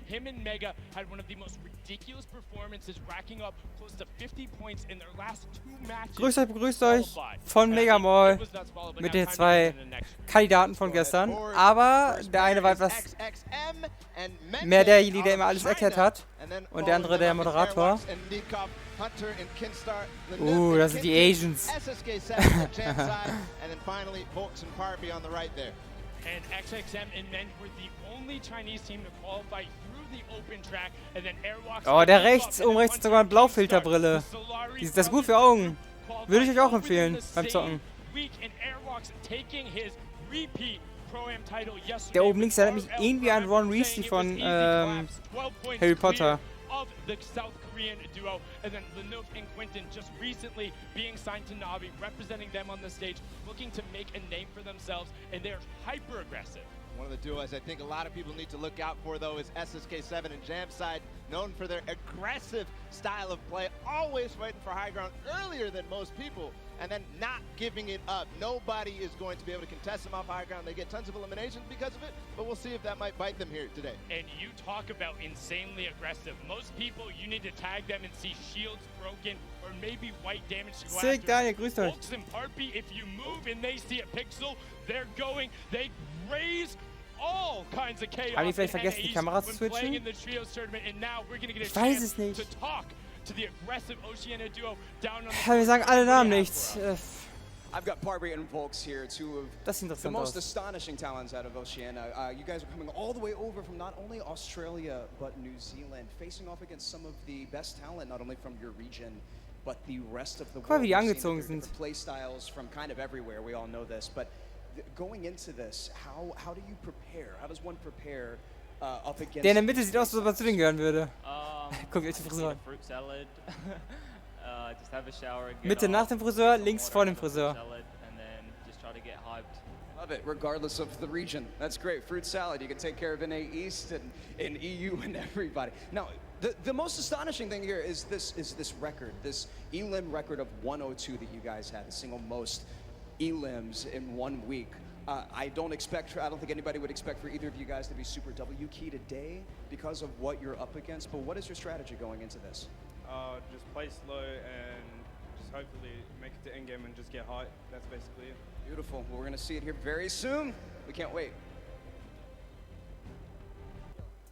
him and Mega had one of the most ridiculous performances, racking up close to 50 points in their last 2 matches. Begrüßt euch von Megamall mit den 2 Kandidaten von gestern. Aber der eine war etwas mehr derjenige, der immer alles erklärt hat. Und der andere der Moderator. Das sind die Asians. And XXM and Men were the only Chinese team to qualify through the open track, and then Airwalks. Oh, der rechts sogar eine Blaufilterbrille. Das ist gut für Augen. Würde ich euch auch empfehlen beim Zocken. Der oben links erinnert mich irgendwie an Ron Weasley von Harry Potter. Of the South Korean duo, and then Lenouf and Quinton just recently being signed to Navi, representing them on the stage, looking to make a name for themselves, and they're hyper aggressive. One of the duos I think a lot of people need to look out for, though, is SSK7 and Jamside, known for their aggressive style of play, always fighting for high ground earlier than most people, and then not giving it up. Nobody is going to be able to contest them off high ground. They get tons of eliminations because of it, but we'll see if that might bite them here today. And you talk about insanely aggressive. Most people, you need to tag them and see shields broken or maybe white damage to go Sick, Daniel, grüßt euch. Folks in Parpy, if you move and they see a pixel, they raise all kinds of chaos. Haben die vielleicht vergessen, die Kamera zu switchen? Ich weiß es nicht. Wir sagen alle Namen nicht. I've got Parby and Volks here, two of the most astonishing talents out of Oceania. You guys are coming all the way over from not only Australia, but New Zealand, facing off against some of the best talent, not only from your region, but the rest of the world. Guck mal, wie die angezogen sind. Play styles from kind of everywhere, we all know this, but going into this, how do you prepare? How does one prepare up against... Der in der Mitte sieht aus, als ob er zu denen gehören würde. Guck, welche Frisur. Mitte nach dem Friseur, links vor dem Friseur. Love it, regardless of the region. That's great. Fruit salad, you can take care of NA East and EU and everybody. Now, the most astonishing thing here is this record, this elim record of 102 that you guys had, the single most elims in 1 week. I don't think anybody would expect for either of you guys to be super W key today because of what you're up against, but what is your strategy going into this? Just play slow and just hopefully make it to endgame and just get high. That's basically it. Beautiful. Well, we're going to see it here very soon. We can't wait.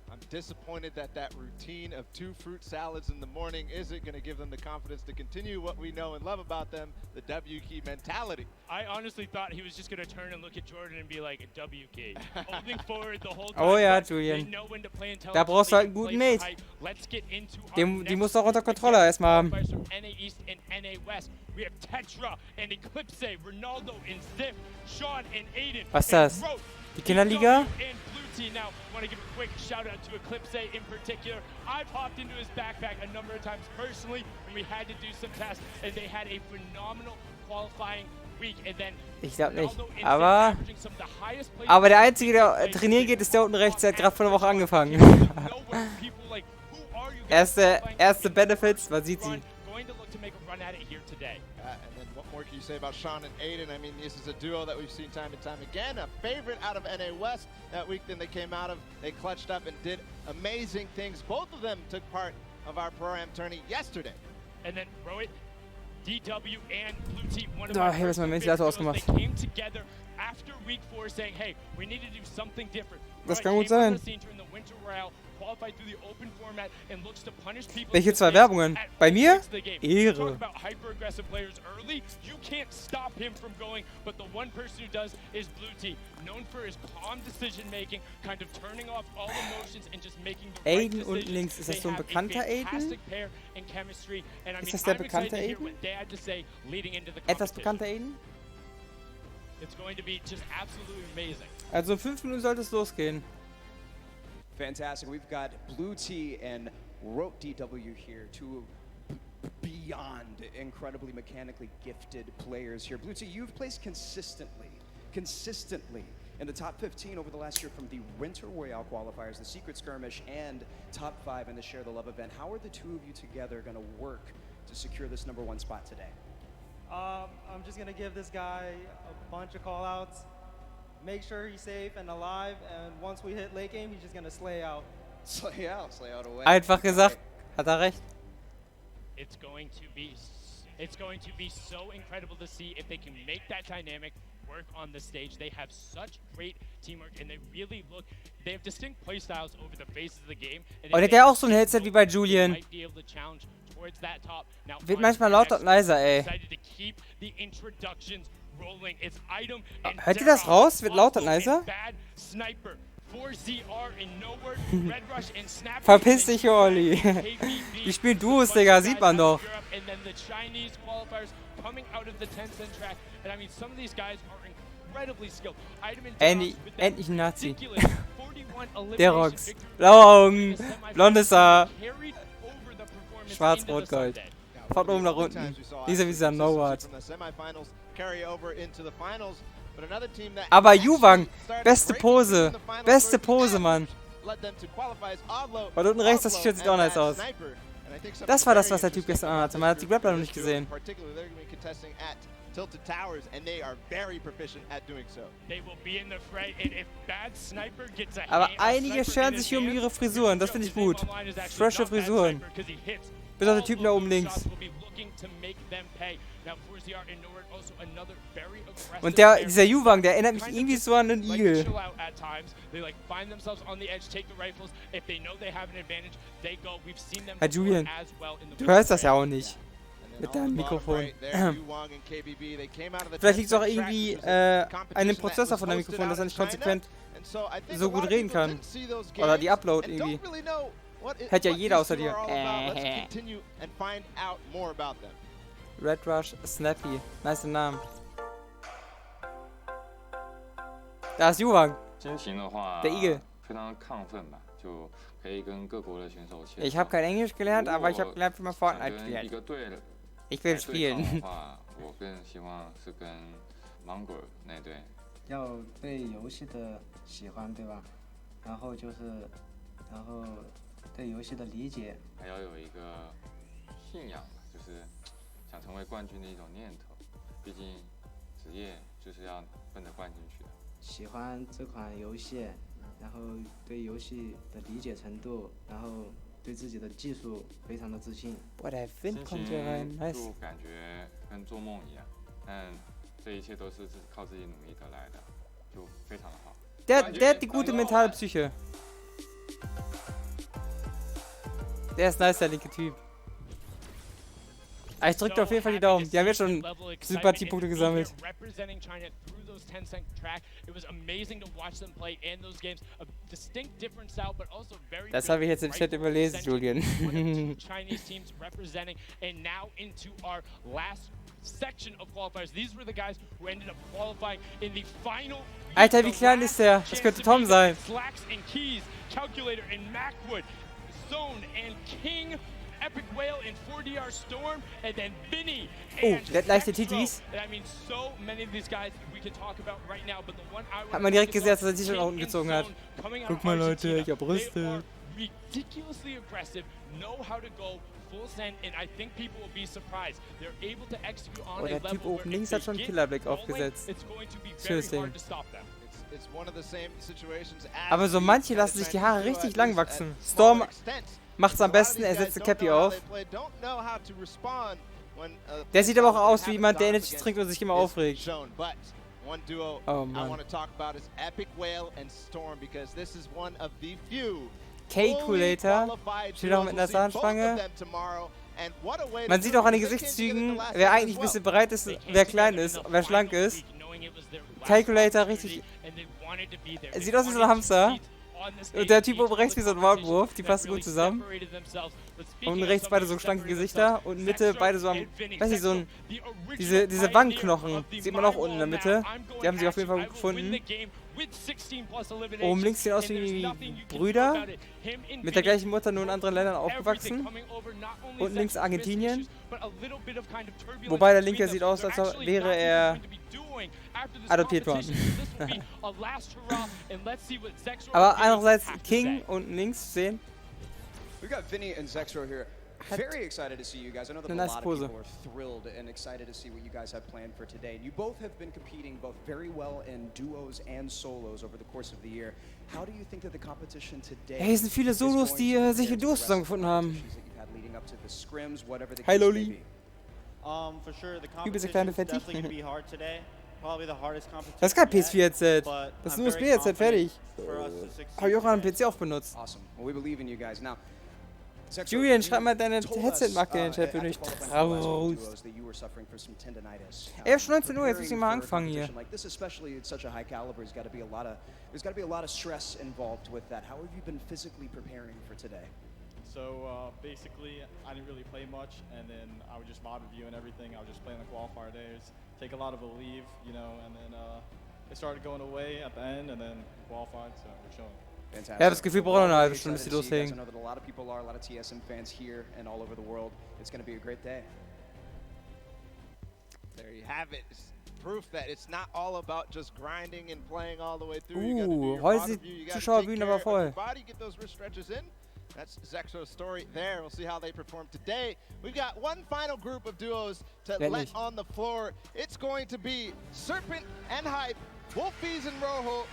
I'm disappointed that routine of 2 fruit salads in the morning isn't going to give them the confidence to continue what we know and love about them, the W key mentality. I honestly thought he was just going to turn and look at Jordan and be like, W key. Holding forward the whole time. Oh ja, Julian. Da brauchst du halt einen guten Mate. Die musst du auch unter Kontrolle erstmal haben. NA East and NA West. We have Tetra and Eclipse, Ronaldo and Ziff, Sean and Aiden. Was ist das? Die Kinderliga? Now, I want to give a quick shout out to Eclipse in particular. I've hopped into his backpack a number of times personally when we had to do some tests, and they had a phenomenal qualifying week. And then ich glaube nicht. Aber der Einzige, der trainieren geht, ist der unten rechts. Der hat gerade vor einer Woche angefangen. erste Benefits, man sieht sie. What can you say about Sean and Aiden? I mean, this is a duo that we've seen time and time again. A favorite out of NA West that week. Then they came out of, they clutched up and did amazing things. Both of them took part of our Pro-Am tourney yesterday. And then Rohit, DW, and Blue Team, one of our they came together after week 4 saying, hey, we need to do something different. Das kann gut sein. Welche 2 Werbungen? Bei mir? Ehre. Aiden unten links, ist das so ein bekannter Aiden? Ist das der bekannte Aiden? Etwas bekannter Aiden? Also in 5 Minuten sollte es losgehen. Fantastic. We've got Blue T and Rote DW here, 2 beyond incredibly mechanically gifted players here. Blue T, you've placed consistently in the top 15 over the last year from the Winter Royale qualifiers, the Secret Skirmish, and top 5 in the Share the Love event. How are the 2 of you together going to work to secure this #1 spot today? I'm just going to give this guy a bunch of call-outs. Make sure he's safe and alive, and once we hit late game, he's just gonna slay out. Slay out away. Einfach gesagt, hat er recht. It's going to be so incredible to see if they can make that dynamic work on the stage. They have such great teamwork and they really look, they have distinct playstyles over the phases of the game. Und hat der auch so ein Headset wie bei Julian. Wird manchmal lauter und leiser, ey. Hört ihr das raus? Wird lauter und leiser? Verpiss dich, Olli. Die spielen Duos, Digga, sieht man doch. Endlich ein Nazi. Der rocks. Blaue Augen, blondes Haar, schwarz-rot-gold. Von oben nach unten. Dieser No-Wart. Aber Juwang, beste Pose, Mann. Und unten rechts, das Shirt sieht auch nice aus. Das war das, was der Typ gestern anhatte. Man hat die Grappler noch nicht gesehen. Aber einige scheren sich hier um ihre Frisuren, das finde ich gut. Frische Frisuren. Bis auf den Typen da oben links. Und dieser Juwang, der erinnert mich irgendwie so an einen Igel. Herr Julian, du hörst das ja auch nicht. Mit deinem Mikrofon. Vielleicht liegt es auch irgendwie an dem Prozessor von deinem Mikrofon, dass er nicht konsequent so gut reden kann. Oder die Upload irgendwie. Hört ja jeder außer dir. Red Rush Snappy. Nice Namen. Da ist Juwang. Der Igel. Ich habe kein Englisch gelernt, aber ich habe gelernt, wie man Fortnite spielt. Ich will spielen. 要对游戏的喜欢，对吧？然后对游戏的理解，还要有一个信仰吧，就是想成为冠军的一种念头。毕竟职业就是要奔着冠军去的。喜欢这款游戏，然后对游戏的理解程度，然后对自己的技术非常的自信。Boah, der Wind kommt hier rein. Nice. 就感觉跟做梦一样，但这一切都是靠自己努力得来的，就非常的好。Der hat die gute mentale Psyche. Der ist nice, der linke Typ. Aber ich drück dir auf jeden Fall die Daumen. Die haben ja schon Sympathiepunkte gesammelt. Das habe ich jetzt im Chat überlesen, Julian. Alter, wie klein ist der? Das könnte Tom sein. Oh, der hat leichte Titis. Hat man direkt gesehen, dass er sich schon nach unten gezogen hat. Guck mal, Leute, ich hab Brüste. Oh, der Typ oben links hat schon Killerblick aufgesetzt. Schönes Ding. Aber so manche lassen sich die Haare richtig lang wachsen. Storm macht's am besten, er setzt eine Cappy auf. Der sieht aber auch aus wie jemand, der Energy trinkt und sich immer aufregt. Oh Mann. Calculator steht auch mit einer Zahnspange. Man sieht auch an den Gesichtszügen, wer eigentlich ein bisschen breit ist, wer klein ist, wer schlank ist. Calculator richtig. Sieht aus wie so ein Hamster. Und der Typ oben rechts wie so ein Maulwurf, die passen gut zusammen. Und rechts beide so schlanke Gesichter und Mitte beide so am, weiß nicht, so ein, diese Wangenknochen, sieht man auch unten in der Mitte. Die haben sich auf jeden Fall gut gefunden. Oben links sehen aus wie Brüder, mit der gleichen Mutter, nur in anderen Ländern aufgewachsen. Unten links Argentinien. Wobei der linke sieht aus, als wäre er adoptiert worden. Aber andererseits King unten links sehen. We got Vinny and Zexro here. Very excited to see you guys. I know that a lot of people are thrilled and excited to see what you guys have planned for today. And you both have been competing both very well in duos and solos over the course of the year. How do you think that the competition today? Hier sind viele Solos, die sich in Duos zusammengefunden haben. Hi Loli. For sure, the Übelste kleine competition is Fetti. definitely going to be hard today. Probably the hardest competition. Das ist kein yet, PS4-Headset. but Das ist I'm ein very USB-Headset, fertig. confident for us to succeed Habe ich auch an einem today. PC auch benutzt. Awesome. Well, we believe in you guys. Now, Julian, schreib mal deine Headset-Marke in den Chat, bin ich raus. Ey, schon 19 Uhr, jetzt muss ich mal anfangen hier. Like this, especially at such a high caliber, there's got to be a lot of stress involved with that. How have you been physically preparing for today? So basically, I didn't really play much, and then I would just mob review and everything. I would just play on the qualifier days, take a lot of a leave, you know, and then it started going away at the end, and then qualified, so we're chilling. Fantastic. Ja, das Gefühl braucht noch eine halbe Stunde, Excited bis to die see you guys. I loslegen. know that a lot of people are, a lot of TSM fans here and all over the world. It's going to be a great day. There you have it. It's proof that it's not all about just grinding and playing all the way through. You gotta do your heute body sind review, you die gotta Zuschauerbühnen take aber care of your voll. body, get those wrist stretches in. That's Zexo's story there. We'll see how they perform today. We've got one final group of duos to let on the floor. It's going to be Serpent and Hype, Wolfies and Rojo,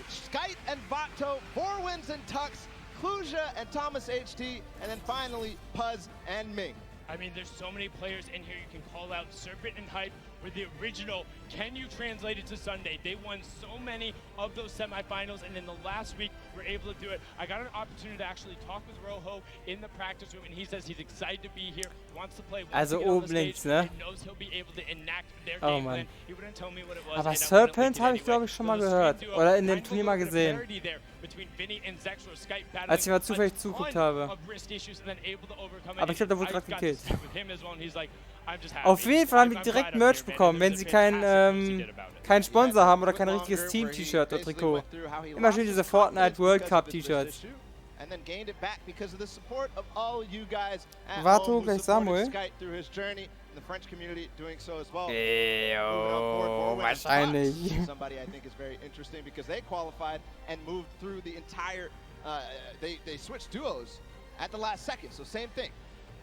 Skite and Vato, Vorwinds and Tux, Kluja and Thomas HT, and then finally Puzz and Ming. I mean, there's so many players in here you can call out. Serpent and Hype were the original. Can you translate it to Sunday? They won so many of those semifinals, and in the last week, we're able to do it. I got an opportunity to actually talk with Rojo in the practice room, and he says he's excited to be here, wants to play. Also oben links, ne? Knows he'll be able to enact their Oh game Mann. plan. He wouldn't tell me what it was. Aber and I wouldn't Serpent leak it habe ich, anyway. glaube ich, schon mal So the gehört. Screen Duo, Oder in dem kind of Turnier a mal little bit of gesehen. parity there between Vinny and Zexro, Skype battling Als ich mal a zufällig ton zugeguckt habe. of wrist issues and then able to overcome it. Aber ich glaube, der wurde I've gerade got to gekillt. speak with him as well, and he's like, I'm just happy. Auf jeden Fall haben die I'm direkt glad I'm Merch here, man. bekommen, wenn It's sie a kein, fantastic what you did about it. keinen Sponsor haben oder kein richtiges Team-T-Shirt oder Trikot. Immer schön diese Fortnite World Cup T-Shirts. And then gained it back because of the support of all you guys at Vato home who gleich supported Samuel. Skype through his journey, and the French community doing so as well. Wahrscheinlich. Somebody I think is very interesting because they qualified and moved through the entire. They switched duos at the last second, so same thing.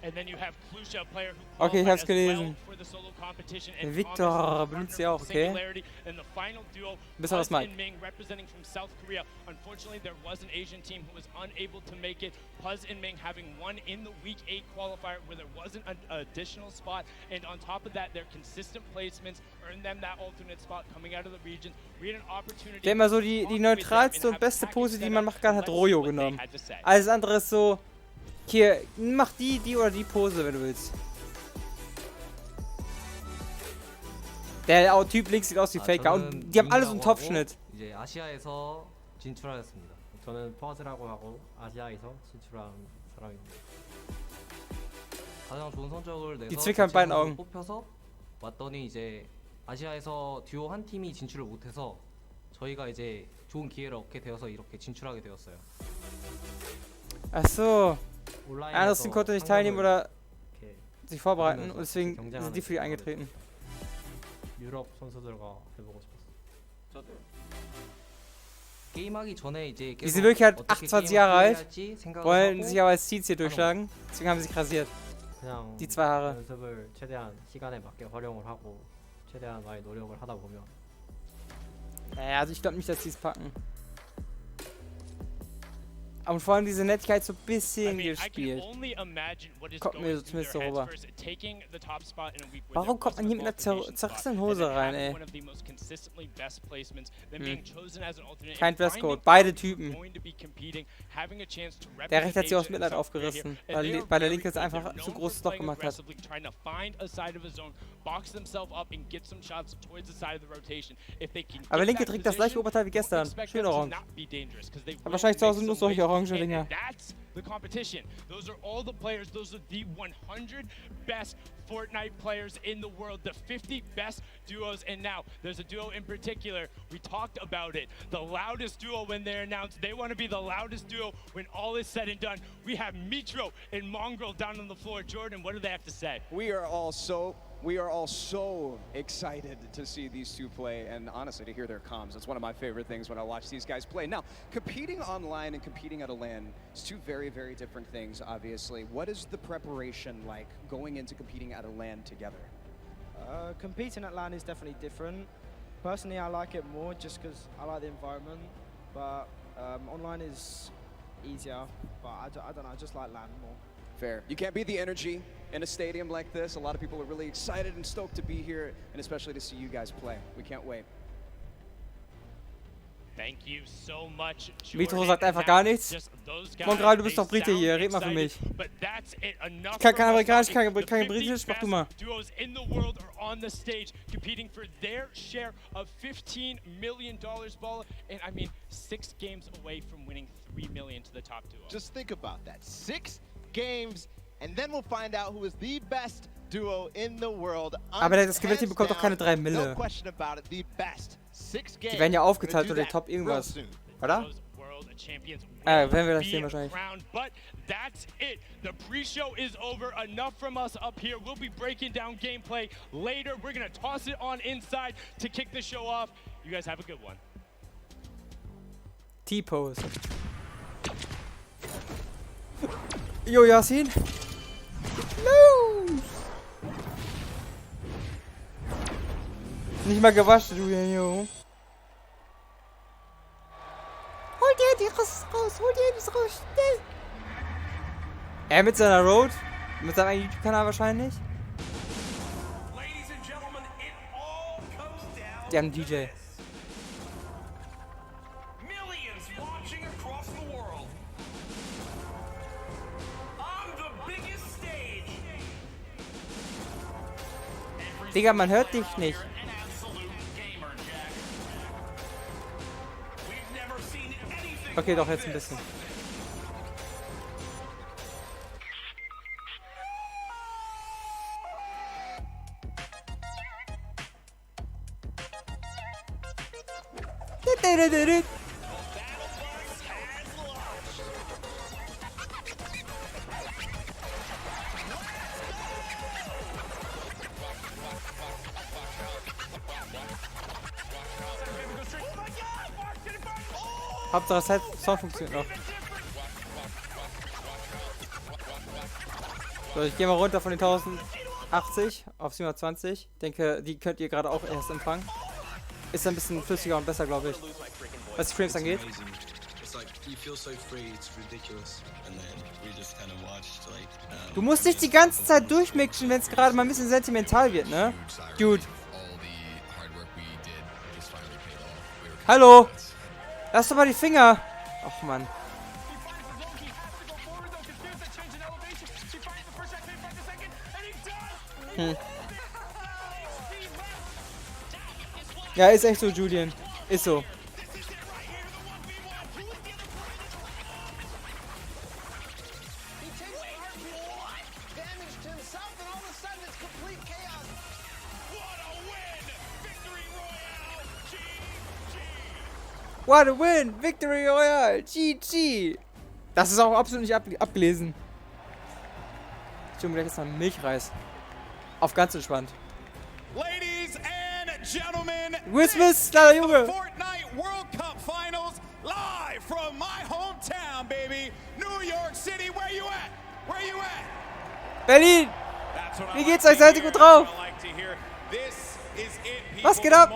And then you have Kluja, a player who Okay, ich hab's qualified as gelesen. well for the solo competition, and Victor Thomas, benutzt sie partner auch, with okay. Singularity, and the final duo, Bis er was Puzz meint. and Ming representing from South Korea. Unfortunately, there was an Asian team who was unable to make it. Puzz and Ming having won in the Week 8 qualifier where there wasn't an additional spot, and on top of that, their consistent placements earned them that alternate spot coming out of the region. We had an opportunity. Der immer so die neutralste und beste Pose, die man machen kann, hat Rojo genommen. Alles andere ist so, hier, mach die oder die Pose, wenn du willst. Der Typ links sieht aus wie Faker und die haben alle so einen Topfschnitt. 이제 아시아에서 진출하였습니다. 저는 퍼즈라고 하고 아시아에서 진출한 사람입니다. 가장 좋은 성적을 내서 Die Zwicker mit beiden Augen. 뽑혀서 왔더니 이제 아시아에서 듀오 한 팀이 진출을 못해서 저희가 이제 좋은 기회를 얻게 되어서 이렇게 진출하게 되었어요. Ach so. 온라인에서 Anderson konnte nicht teilnehmen oder 이렇게 sich vorbereiten und deswegen sind die für die eingetreten. 유럽 선수들과 해보고 싶었어. 게임하기 전에 이제 Die sind wirklich halt 28 Jahre alt, wollen sich aber als Seeds hier durchschlagen, deswegen haben sie sich rasiert. 그냥 Die zwei Haare. 연습을 최대한 시간에 맞게 활용을 하고 최대한 많이 노력을 하다 보면 Naja, also ich glaube nicht, dass die es packen. Und vor allem diese Nettigkeit so ein bisschen gespielt. Kommt mir so zumindest so rüber. Warum kommt man hier mit einer zerrissenen Hose rein, ey? Kein Dresscode, beide Typen. Der rechte hat sich aus Mitleid aufgerissen, weil der linke es einfach zu großes Loch gemacht hat. Aber der linke trägt das gleiche Oberteil wie gestern. Schön orange. Aber wahrscheinlich zu Hause nur solche orange Dinger. That's the competition. Those are all the players. Those are the 100 best Fortnite players in the world, the 50 best duos. And now there's a duo in particular. We talked about it. The loudest duo when they're announced. They want to be the loudest duo when all is said and done. We have Mitro and Mongrel down on the floor. Jordan, what do they have to say? We are all so We are all so excited to see these two play, and honestly, to hear their comms. That's one of my favorite things when I watch these guys play. Now, competing online and competing at a LAN is two very, very different things, obviously. What is the preparation like going into competing at a LAN together? Competing at LAN is definitely different. Personally, I like it more just because I like the environment, but online is easier, but I don't know, I just like LAN more. Fair. You can't beat the energy in a stadium like this. A lot of people are really excited and stoked to be here, and especially to see you guys play. We can't wait. Thank you so much, Metro sagt einfach gar nichts. Mongrel, du bist doch Brite hier, red mal für mich. Ich kann kein Amerikanisch, kein Britisch, mach du mal. Duos in the world are on the stage competing for their share of $15 million, Ball, and I mean 6 games away from winning $3 million to the top duo. Just think about that. 6 games, and then we'll find out who is the best duo in the world. Aber das Gewinner bekommt doch keine 3 Mille. No question about it, the best. 6 games. Die werden ja aufgeteilt oder Top irgendwas, oder? Werden wir das sehen wahrscheinlich. But that's it. The pre-show is over. Enough from us up here. We'll be breaking down gameplay later. We're gonna toss it on inside to kick the show off. You guys have a good one. T-Pose. Jo, Yasin. Los! Nicht mal gewaschen, du Jo. Hol dir die Rüst raus, hol dir das raus, schnell! Er mit seiner Road, mit seinem eigenen YouTube-Kanal wahrscheinlich. Die haben einen DJ. Digga, man hört dich nicht. Okay, doch, jetzt ein bisschen. Hauptsache das Sound funktioniert noch. So, ich gehe mal runter von den 1080 auf 720. Denke, die könnt ihr gerade auch erst empfangen. Ist ein bisschen flüssiger und besser, glaube ich. Was die Frames angeht. Du musst nicht die ganze Zeit durchmixen, wenn es gerade mal ein bisschen sentimental wird, ne? Dude. Hallo! Lass doch mal die Finger! Och Mann. Ja, ist echt so, Julian. Ist so. What a win! Victory Royale! GG! Das ist auch absolut nicht abgelesen. Ich tue mir gleich jetzt mal Milchreis. Auf ganz entspannt. Ladies and gentlemen, Christmas, kleiner Junge! Fortnite World Cup Finals live from my hometown, baby, New York City. Where you at? Where you at? Berlin! Wie geht's euch? Seid ihr gut drauf? Was geht ab?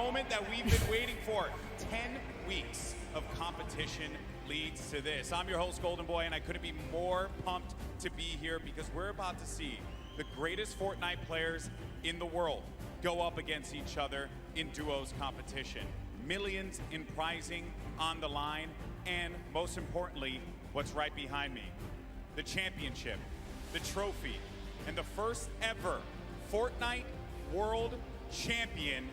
Of competition leads to this. I'm your host, Golden Boy, and I couldn't be more pumped to be here because we're about to see the greatest Fortnite players in the world go up against each other in duos competition. Millions in prizing on the line, and most importantly, what's right behind me, the championship, the trophy, and the first ever Fortnite World Champion.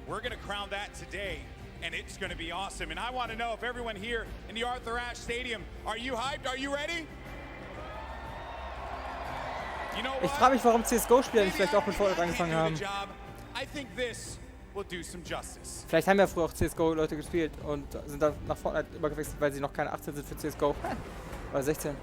We're gonna crown that today. And it's going to be awesome. And I want to know if everyone here in the Arthur Ashe Stadium, are you hyped? Are you ready? You know ich frage mich, warum CSGO-Spieler nicht vielleicht auch mit Fortnite angefangen haben. I think this will do some justice. Vielleicht haben ja früher auch CSGO-Leute gespielt und sind dann nach Fortnite übergewechselt, weil sie noch keine 18 sind für CSGO. Oder 16.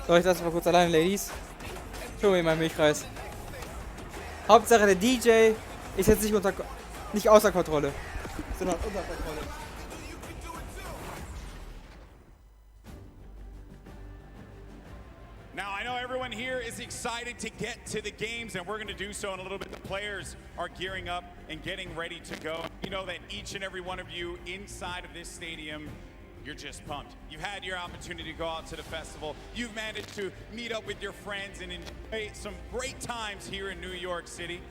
So, ich lasse mal kurz alleine, Ladies. Schon mal in meinen Milchreis. Hauptsache der DJ ist jetzt nicht außer Kontrolle, sondern unter Kontrolle. Now, I know everyone here is excited to get to the games, and we're going to do so in a little bit. The players are gearing up and getting ready to go. You know that each and every one of you inside of this stadium, you're just pumped. You've had your opportunity to go out to the festival. You've managed to meet up with your friends and enjoy some great times here in New York City.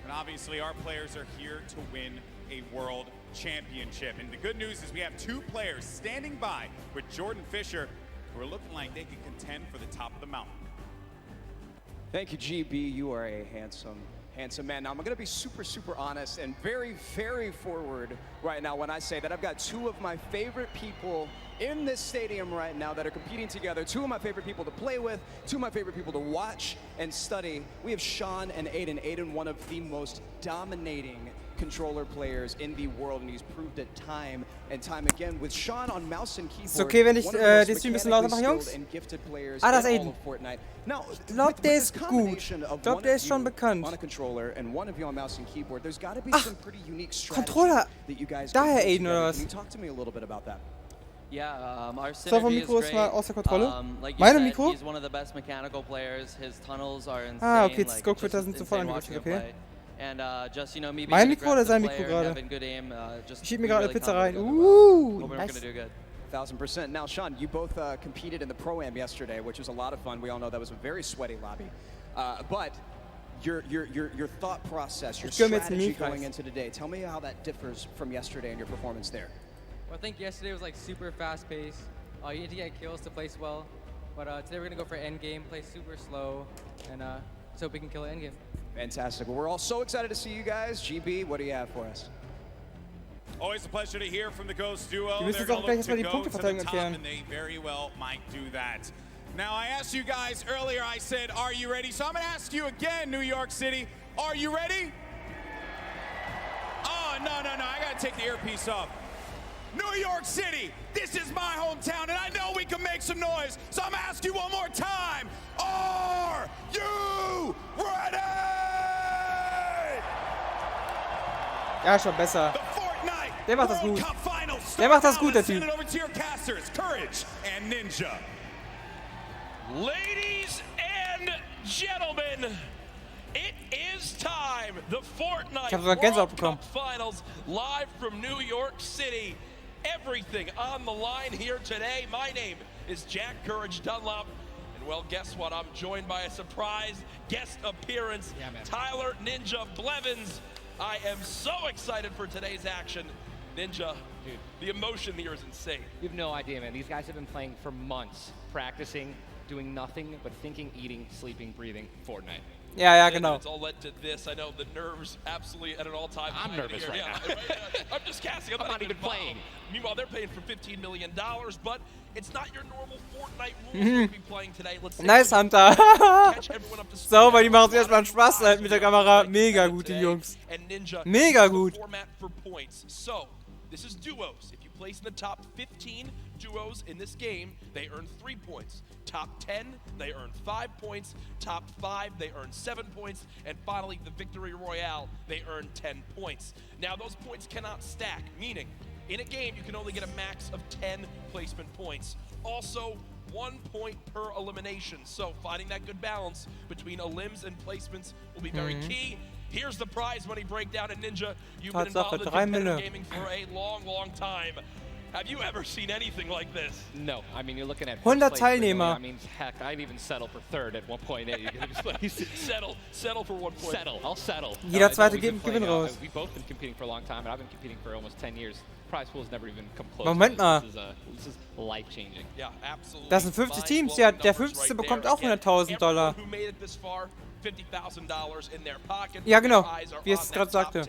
And obviously, our players are here to win a world championship. And the good news is we have two players standing by with Jordan Fisher who are looking like they can contend for the top of the mountain. Thank you, GB. You are a handsome man. Now, I'm going to be super honest and very forward right now when I say that I've got two of my favorite people in this stadium right now that are competing together. Two of my favorite people to play with, two of my favorite people to watch and study. We have Sean and Aiden. Aiden, one of the most dominating controller players in the world, and he's proved it time and time again with Sean on mouse and keyboard. Ist okay, wenn ich den Stream ein bisschen lauter mache, Jungs? Ah, das ist Aiden. Ich glaube, der ist gut. Ich glaube, der ist schon bekannt. Ach, Controller. Daher Aiden, oder was? Yeah, our So, vom synergy Mikro is ist mal great. außer Kontrolle. Like you Meine said, Mikro? he's one of the best mechanical players. His tunnels are insane. Ah, okay, das like, Guckfilter just sind zu voll insane angerichtet, watching him okay. play. And just, you know, me being Mein an Mikro oder sein aggressive Mikro player, gerade? having good aim, just Ich schieb mir gerade eine really Pizza rein. confident hoping we're Nice. gonna do good. 1000%. Now, Sean, you both competed in the Pro-Am yesterday, which was a lot of fun. We all know that was a very sweaty lobby. But your thought process, your strategy going into today, tell me how that differs from yesterday and your performance there. Well, I think yesterday was like super fast-paced. You need to get kills to place well. But today we're going to go for endgame, play super slow, and so we can kill it endgame. Fantastic. Well, we're all so excited to see you guys. GB, what do you have for us? Always a pleasure to hear from the Ghost duo. Wir müssen They're jetzt auch going gleich to erstmal die look to go to Punkteverteilung the top, erklären. and they very well might do that. Now, I asked you guys earlier, I said, are you ready? So I'm going to ask you again, New York City, are you ready? Oh, no, I got to take the earpiece off. New York City, this is my hometown, and I know we can make some noise, so I'm going to ask you one more time. Are you ready? Ja, schon besser. Der macht das gut. Der macht das gut, der Typ. Courage and Ninja. Ladies and gentlemen, it is time. The Fortnite World Cup Finals live from New York City. Everything on the line here today. My name is Jack Courage Dunlop. And well, guess what? I'm joined by a surprise guest appearance. Yeah, Tyler Ninja Blevins. I am so excited for today's action. Ninja, dude, the emotion here is insane. You have no idea, man. These guys have been playing for months, practicing, doing nothing but thinking, eating, sleeping, breathing Fortnite. Ja, genau. It's all led to this. I know the nerves absolutely at an all-time high. I'm nervous right now. I'm just casting. I'm not even playing. Meanwhile, they're paying for $15 million, but it's not your normal Fortnite rules we're going to be playing today. Let's Nice, Hunter. Sauber, die machen sich erstmal Spaß halt mit der Kamera. Mega gut, die Jungs. Mega gut. So, this is duos. If you place in the top 15 duos in this game, they earn 3 points. Top 10, they earn 5 points. Top 5, they earn 7 points. And finally, the Victory Royale, they earn 10 points. Now, those points cannot stack, meaning in a game, you can only get a max of 10 placement points. Also, 1 point per elimination. So, finding that good balance between elims and placements will be very key. Here's the prize money breakdown. And Ninja, you've been involved in competitive gaming for a long time. Have you ever seen anything like this? No. I mean, you're looking at 100 Teilnehmer. I mean, heck, I'd even settle for third at 1.8. settle for 1 point. I'll settle. Jeder zweite Gewinn raus. We've both been competing for a long time, and I've been competing for almost 10 years. Prize pool's never even come close. Moment mal. This is life-changing. Yeah, absolutely. Das sind 50 Teams. Ja, der 50. bekommt auch $100.000. $50,000 in their pocket. Ja, genau. Wie es gerade sagte.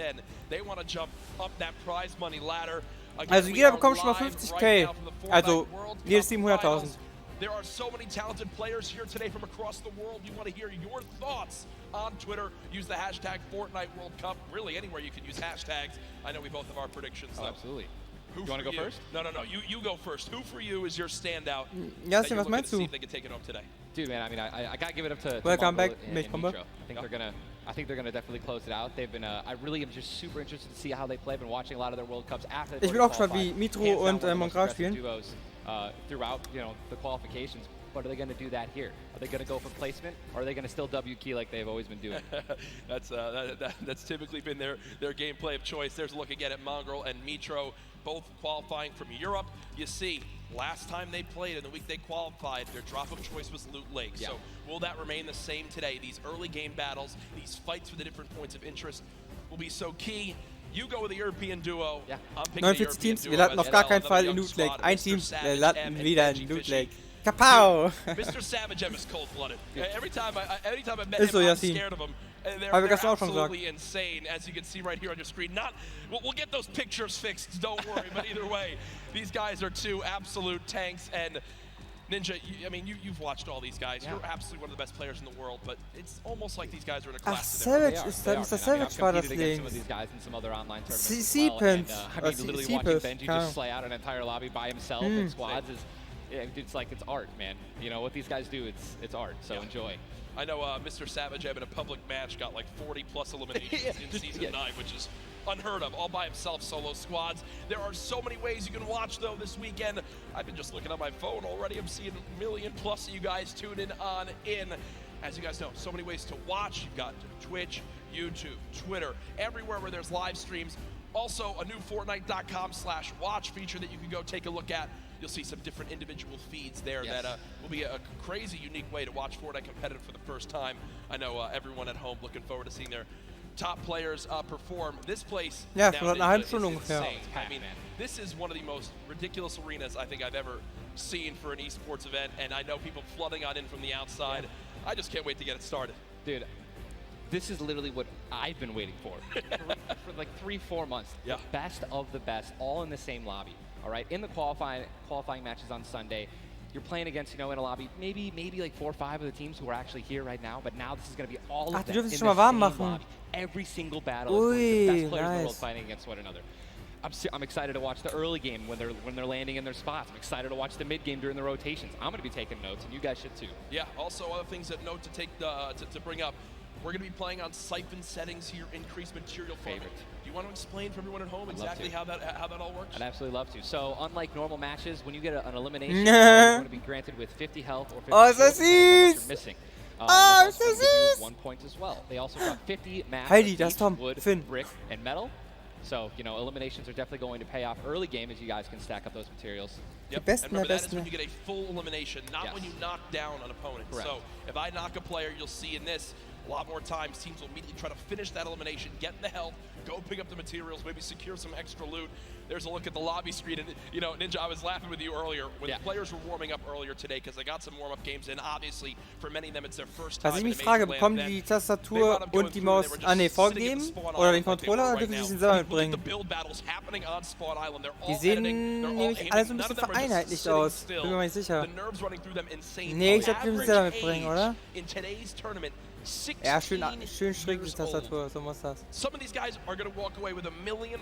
They want to jump up that prize money ladder. Also jeder bekommt schon mal 50k. Also jedes Team 100.000. There are so many talented players here today from across the world. We want to hear your thoughts on Twitter. Use the hashtag Fortnite World Cup. Really, anywhere you can use hashtags. I know we both have our predictions. Oh, absolutely. You want to go first? No. You go first. Who for you is your standout? Yasin, was meinst du? See if they can take it home today. Dude, man, I mean, I gotta give it up to Welcome back, and Nitro. I think they're gonna definitely close it out. They've been, I really am just super interested to see how they play. Been watching a lot of their World Cups after. Ich will auch schon wie Mitro und Mongrel spielen. Duos throughout, the qualifications. But are they going to do that here? Are they going to go for placement, or are they going to still W key like they've always been doing? That's typically been their gameplay of choice. There's a look again at Mongrel and Mitro, both qualifying from Europe. You see, last time they played in the week they qualified, their drop of choice was Loot Lake. Yeah. So will that remain the same today? These early game battles, these fights for the different points of interest will be so key. You go with the European duo. Yeah. I'm picking 49 Teams, wir landen auf gar keinen Fall in Loot Lake. Ein Team, wir landen wieder in Loot Lake. Kapow! Mr. Savage M is cold-blooded. Every time I met Ist so, him, I'm Yassin. scared of him. They're Hab ich gestern auch schon gesagt. absolutely insane, as you can see right here on your screen. We'll get those pictures fixed, don't worry. But either way, these guys are two absolute tanks. And Ninja, you've watched all these guys. Yeah. You're absolutely one of the best players in the world. But it's almost like these guys are in a class of Savage their own. ist Mr. Savage war das Some Ding. of these guys in some other online tournaments Siepens. literally watching Benji just slay out an entire lobby by himself in squads is, it's like it's art, man. What these guys do, it's art. So enjoy. I know Mr. Savage in a public match got like 40+ eliminations in Season 9, which is unheard of, all by himself, solo squads. There are so many ways you can watch, though, this weekend. I've been just looking at my phone already. I'm seeing 1 million+ of you guys tuning in. As you guys know, so many ways to watch. You've got Twitch, YouTube, Twitter, everywhere where there's live streams. Also, a new Fortnite.com/watch feature that you can go take a look at. You'll see some different individual feeds there that will be a crazy, unique way to watch Fortnite competitive for the first time. I know everyone at home looking forward to seeing their top players perform. This place Ja, now für eine halbe is Stunde ungefähr. insane. I mean, this is one of the most ridiculous arenas I think I've ever seen for an esports event, and I know people flooding on in from the outside. I just can't wait to get it started. Dude, this is literally what I've been waiting for for like 3-4 months. Yeah. The best of the best, all in the same lobby. All right, in the qualifying matches on Sunday, you're playing against, in a lobby, maybe like 4 or 5 of the teams who are actually here right now, but now this is going to be all of them in the same lobby. Every single battle is the best players in the world fighting against one another. I'm excited to watch the early game when they're landing in their spots. I'm excited to watch the mid game during the rotations. I'm going to be taking notes, and you guys should too. Yeah. Also, other things that note to take to bring up. We're going to be playing on siphon settings here, increased material farming. Do you want to explain for everyone at home exactly how that all works? I'd absolutely love to. So, unlike normal matches, when you get an elimination, you're going to be granted with 50 health or 50 Oh, shield, you're missing. Oh, so give you 1 point as well. They also got 50 mass Heidi, das Tom. wood, Finn. brick, and metal. So, eliminations are definitely going to pay off early game as you guys can stack up those materials. Yep. And remember, that is when you get a full elimination, not when you knock down an opponent. Correct. So if I knock a player, you'll see in this, a lot more times teams will immediately try to finish that elimination, get the health, go pick up the materials, maybe secure some extra loot. There's a look at the lobby screen, and Ninja, I was laughing with you earlier when the players were warming up earlier today because they got some warm-up games in. Obviously, for many of them, it's their first time. Was ich mich frage, bekommen die die Tastatur und die Maus vorgegeben oder den Controller oder dürfen sie sich selber mitbringen? Die sehen nämlich alle so ein bisschen vereinheitlicht aus. Bin mir nicht sicher. Nee, ich glaube, die dürfen sie selber mitbringen, oder? Ja, schön schräg die Tastatur, so muss das. Some of these guys are going to walk away with $1 million+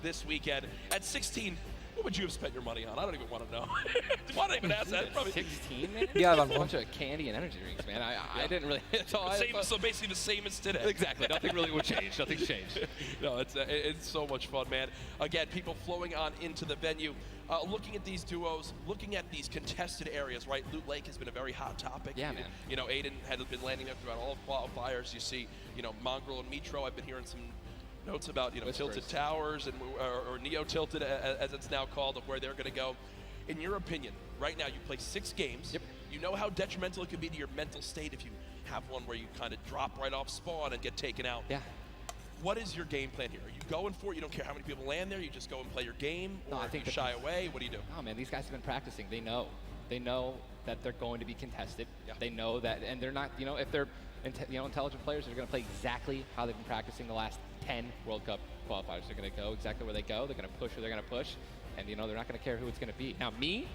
this weekend. At 16, what would you have spent your money on? I don't even want to know. Why did I even ask that? Probably 16, man? Yeah, a bunch of candy and energy drinks, man. I didn't really. So basically the same as today. Exactly. Nothing really would change. Nothing's changed. No, it's so much fun, man. Again, people flowing on into the venue. Looking at these duos, looking at these contested areas, right? Loot Lake has been a very hot topic. Yeah, man. Aiden had been landing there throughout all of qualifiers. You see, Mongrel and Mitro. I've been hearing some notes about, tilted towers and or neo-tilted, as it's now called, of where they're going to go. In your opinion, right now you play 6 games. Yep. You know how detrimental it can be to your mental state if you have one where you kind of drop right off spawn and get taken out. Yeah. What is your game plan here? Are you going for it? You don't care how many people land there? You just go and play your game? Or I think you shy away? What do you do? Oh, man, these guys have been practicing. They know. They know that they're going to be contested. Yeah. They know that, and they're not, if they're intelligent players, they're going to play exactly how they've been practicing the last 10 World Cup qualifiers. They're going to go exactly where they go. They're going to push where they're going to push. And, they're not going to care who it's going to be. Now, me,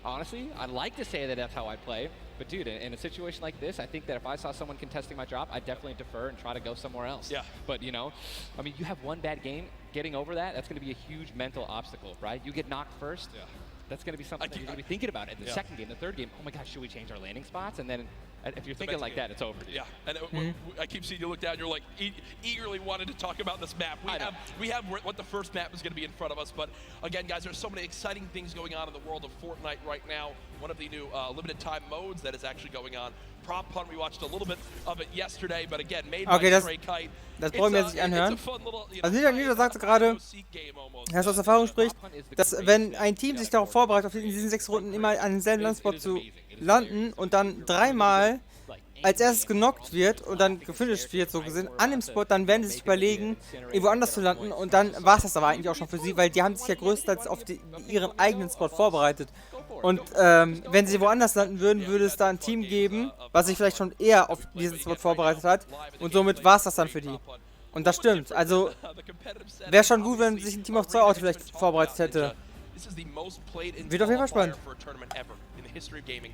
honestly, I'd like to say that that's how I play. But, dude, in a situation like this, I think that if I saw someone contesting my drop, I'd definitely defer and try to go somewhere else. Yeah. But, you have one bad game. Getting over that, that's going to be a huge mental obstacle, right? You get knocked first. Yeah. That's going to be something that you're going to be thinking about in the second game, the third game. Oh my gosh, should we change our landing spots? And then if you're thinking like that, it's over. Yeah, and I keep seeing you look down. You're like eagerly wanted to talk about this map. We have what the first map is going to be in front of us. But again, guys, there's so many exciting things going on in the world of Fortnite right now. One of the new limited time modes that is actually going on. Prop Hunt, we watched a little bit of it yesterday, but again, made by Stray Kite. Das wollen wir jetzt nicht anhören. Also Nida sagte gerade, dass aus Erfahrung spricht, dass wenn ein Team sich darauf vorbereitet, in diesen 6 Runden immer an denselben Landspot zu landen und dann 3-mal als erstes genockt wird und dann gefinisht wird, so gesehen, an dem Spot, dann werden sie sich überlegen, irgendwo anders zu landen und dann war es das aber eigentlich auch schon für sie, weil die haben sich ja größtenteils auf ihren eigenen Spot vorbereitet. Und wenn sie woanders landen würden, würde es da ein Team geben, was sich vielleicht schon eher auf diesen Spot vorbereitet hat und somit war es das dann für die. Und das stimmt, also wäre schon gut, wenn sich ein Team auf 2 Orte vielleicht vorbereitet hätte. Wird auf jeden Fall spannend.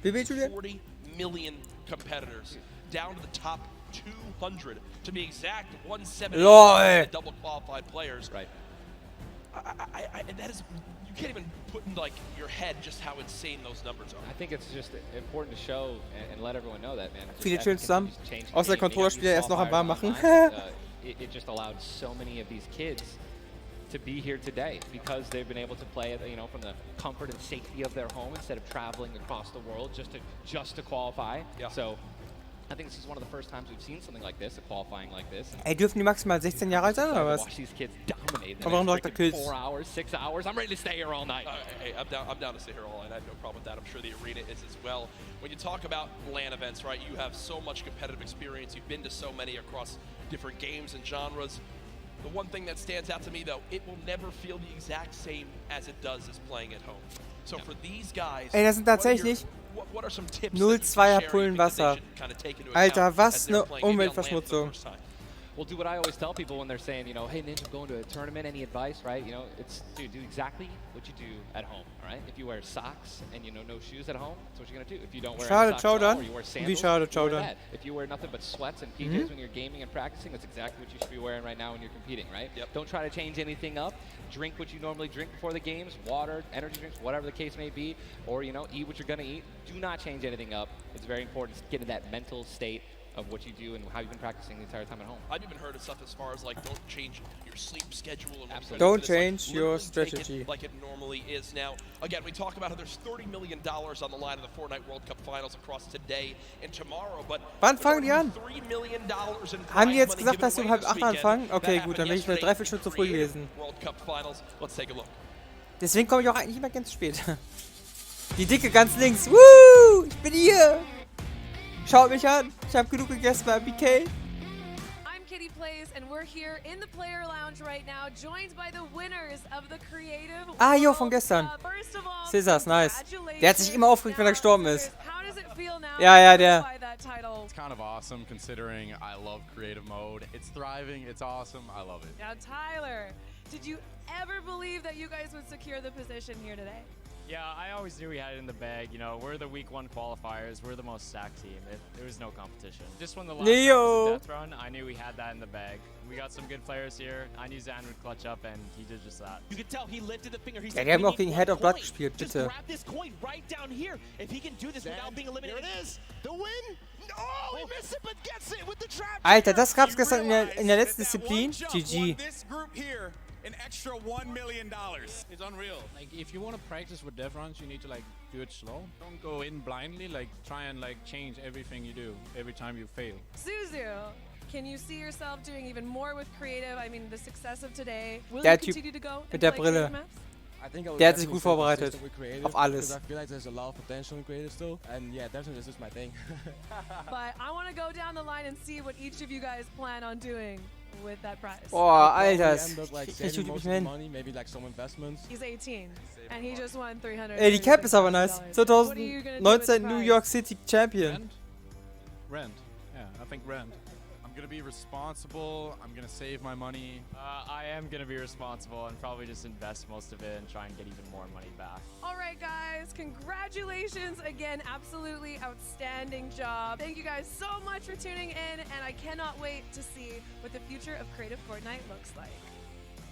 Wie viel, Julian? 40 million competitors down to the top 200 to be exact 170 double qualified players. Right. And that is, you can't even put in like your head just how insane those numbers are. I think it's just important to show and let everyone know that, man. Viele chillen zusammen. Außer der Controllerspieler erst noch am Warm machen. It just allowed so many of these kids to be here today because they've been able to play, you know, from the comfort and safety of their home instead of traveling across the world just to qualify. Yeah. So I think this is one of the first times we've seen something like this, a qualifying like this. Ey, dürfen die maximal 16 Jahre alt sein oder was? Watch these kids dominate. Aber warum sagt er Kills? 4 hours, 6 hours. I'm ready to stay here all night. Hey, I'm down to stay here all night. I have no problem with that. I'm sure the arena is as well. When you talk about LAN events, right, you have so much competitive experience. You've been to so many across different games and genres. The one thing that stands out to me, though, it will never feel the exact same as it does as playing at home. So for these guys, ey, das sind tatsächlich 0,2er Pullen Wasser. Alter, was eine Umweltverschmutzung. Well, do what I always tell people when they're saying, you know, hey, Ninja, going to a tournament, any advice, right? You know, it's, dude, do exactly what you do at home, all right? If you wear socks and, you know, no shoes at home, that's what you're going to do. If you don't wear any socks at all, or you wear sandals, you wear that. If you wear nothing but sweats and PJs when you're gaming and practicing, that's exactly what you should be wearing right now when you're competing, right? Yep. Don't try to change anything up. Drink what you normally drink before the games, water, energy drinks, whatever the case may be, or, you know, eat what you're going to eat. Do not change anything up. It's very important to get in that mental state of what you do and how you've been practicing the entire time at home. I've even heard of stuff as far as like don't change your sleep schedule. And don't change your strategy. Like it normally is now. Again, we talk about how there's $30 million on the line of the Fortnite World Cup Finals across today and tomorrow. But wann fangen die an? $3 million in haben die jetzt gesagt, dass sie um 7:30 anfangen? Okay, gut, dann bin ich vielleicht 3 Stunden zu früh gewesen. World Cup Finals. Let's take a look. Deswegen komme ich auch eigentlich immer ganz spät. Die Dicke ganz links. Woo! Ich bin hier! Schaut mich an, ich habe genug gegessen bei BK. And we're here in the player lounge right now, joined by the winners of the creative. Ah, jo, von gestern. Scissors, nice. Der hat sich immer aufgeregt, wenn er gestorben ist. Ja, ja, der. It's kind of awesome considering I love creative mode. It's thriving, it's awesome, I love it. Now, Tyler, did you ever believe that you guys would secure the position here today? Yeah, I always knew we had it in the bag. You know, we're the week 1 qualifiers. We're the most stacked team. There was no competition. Just when the last round was a death run, I knew we had that in the bag. We got some good players here. I knew Zan would clutch up, and he did just that. You could tell he lifted the finger. Ja, die haben auch gegen Head of Blood gespielt, bitte. Grab this coin right down here. If he can do this without being eliminated. There it is. The win. Oh, he missed it, but gets it with the trap. Alter, das gab's gestern in der letzten Disziplin. GG. An extra $1 million. It's unreal. Like, if you want to practice with death runs, you need to like do it slow. Don't go in blindly. Like, try and like change everything you do every time you fail. Zuzu, can you see yourself doing even more with creative? I mean, the success of today. Will Der you Typ continue to go mit der Brille. Der hat sich gut vorbereitet. Auf alles. I feel like there's a lot of potential in creative still, and yeah, definitely this is my thing. But I want to go down the line and see what each of you guys plan on doing with that prize. Boah, Alter, He's 18 and he just won 300. Ey, die Cap ist aber nice. 2019 New York City Champion. Rent. Yeah, I think rent. I'm gonna be responsible. I'm gonna save my money. I am gonna be responsible and probably just invest most of it and try and get even more money back. All right, guys, congratulations again. Absolutely outstanding job. Thank you guys so much for tuning in, and I cannot wait to see what the future of Creative Fortnite looks like.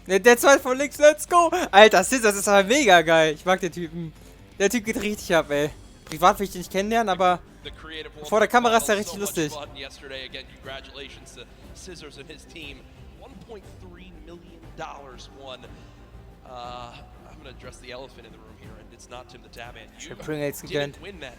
Der zweite von links, let's go! Alter, Scissors ist aber mega geil. Ich mag den Typen. Der Typ geht richtig ab, ey. Privat will ich den nicht kennenlernen, aber vor der Kamera ist er richtig lustig. I'm going to address the elephant in the room here, and it's not Tim the Tab Man. You didn't win that,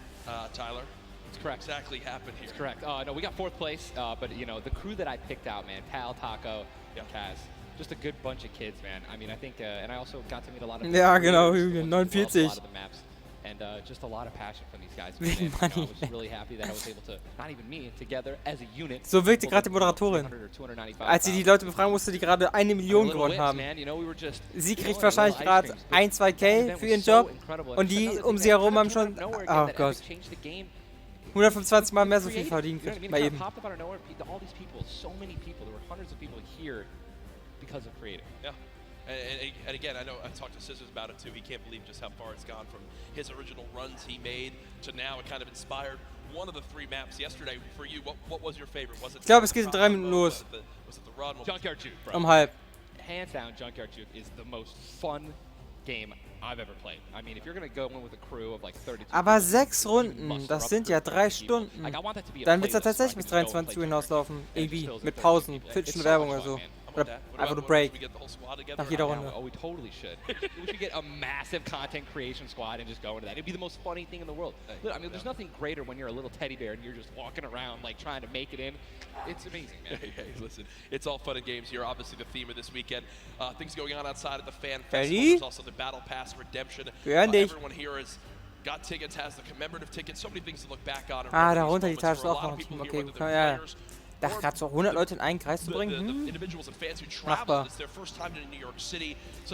Tyler. That's correct. Exactly happened here. That's correct. No, we got 4th place, but you know the crew that I picked out, man, Pal, Taco, and Kaz, just a good bunch of kids, man. I mean, I think, and I also got to meet a lot of. Ja, genau, Julian, 49. a lot of the maps. And just a lot of passion from these guys. Man. You know, I was just really happy that I was able to, not even me, together as a unit. So wirkte gerade die Moderatorin, als sie die Leute befragen musste, die gerade 1 Million gewonnen haben. Sie kriegt wahrscheinlich gerade 1, 2K für ihren Job und die um sie herum haben schon, oh Gott, 125 Mal mehr so viel verdient bei eben. Because of creating. Yeah. And again, I know I talked to Scissors about it too. He can't believe just how far it's gone from his original runs he made to now. It kind of inspired one of the 3 maps yesterday for you. What was your favorite? Was it? Ich glaube, es geht in 3 Minuten los. Was it the run? Junkyard Juke, bro. Halb. Hands down, Junkyard Juke is the most fun game I've ever played. I mean, if you're gonna go in with a crew of like 32. Aber 6 Runden, das sind ja 3 Stunden. Dann wird es ja tatsächlich bis 23 Uhr hinauslaufen. Irgendwie mit Pausen, Viertelstunde Werbung oder so. Oder einfach nur Break. Nach jeder Runde. Oh, we totally should. We should get a massive content creation squad and just go into that. It'd be the most funny thing in the world. I mean, there's nothing greater when you're a little teddy bear and you're just walking around like trying to make it in. It's amazing, man. Hey, listen, it's all fun and games here. Obviously, the theme of this weekend. Things going on outside of the fan festival. There's also the Battle Pass redemption. Everyone here has got tickets, has the commemorative tickets. So many things to look back on. Darunter die Tasche auch noch. Okay, ja. Da gerade so 100 Leute in einen Kreis zu bringen, machbar.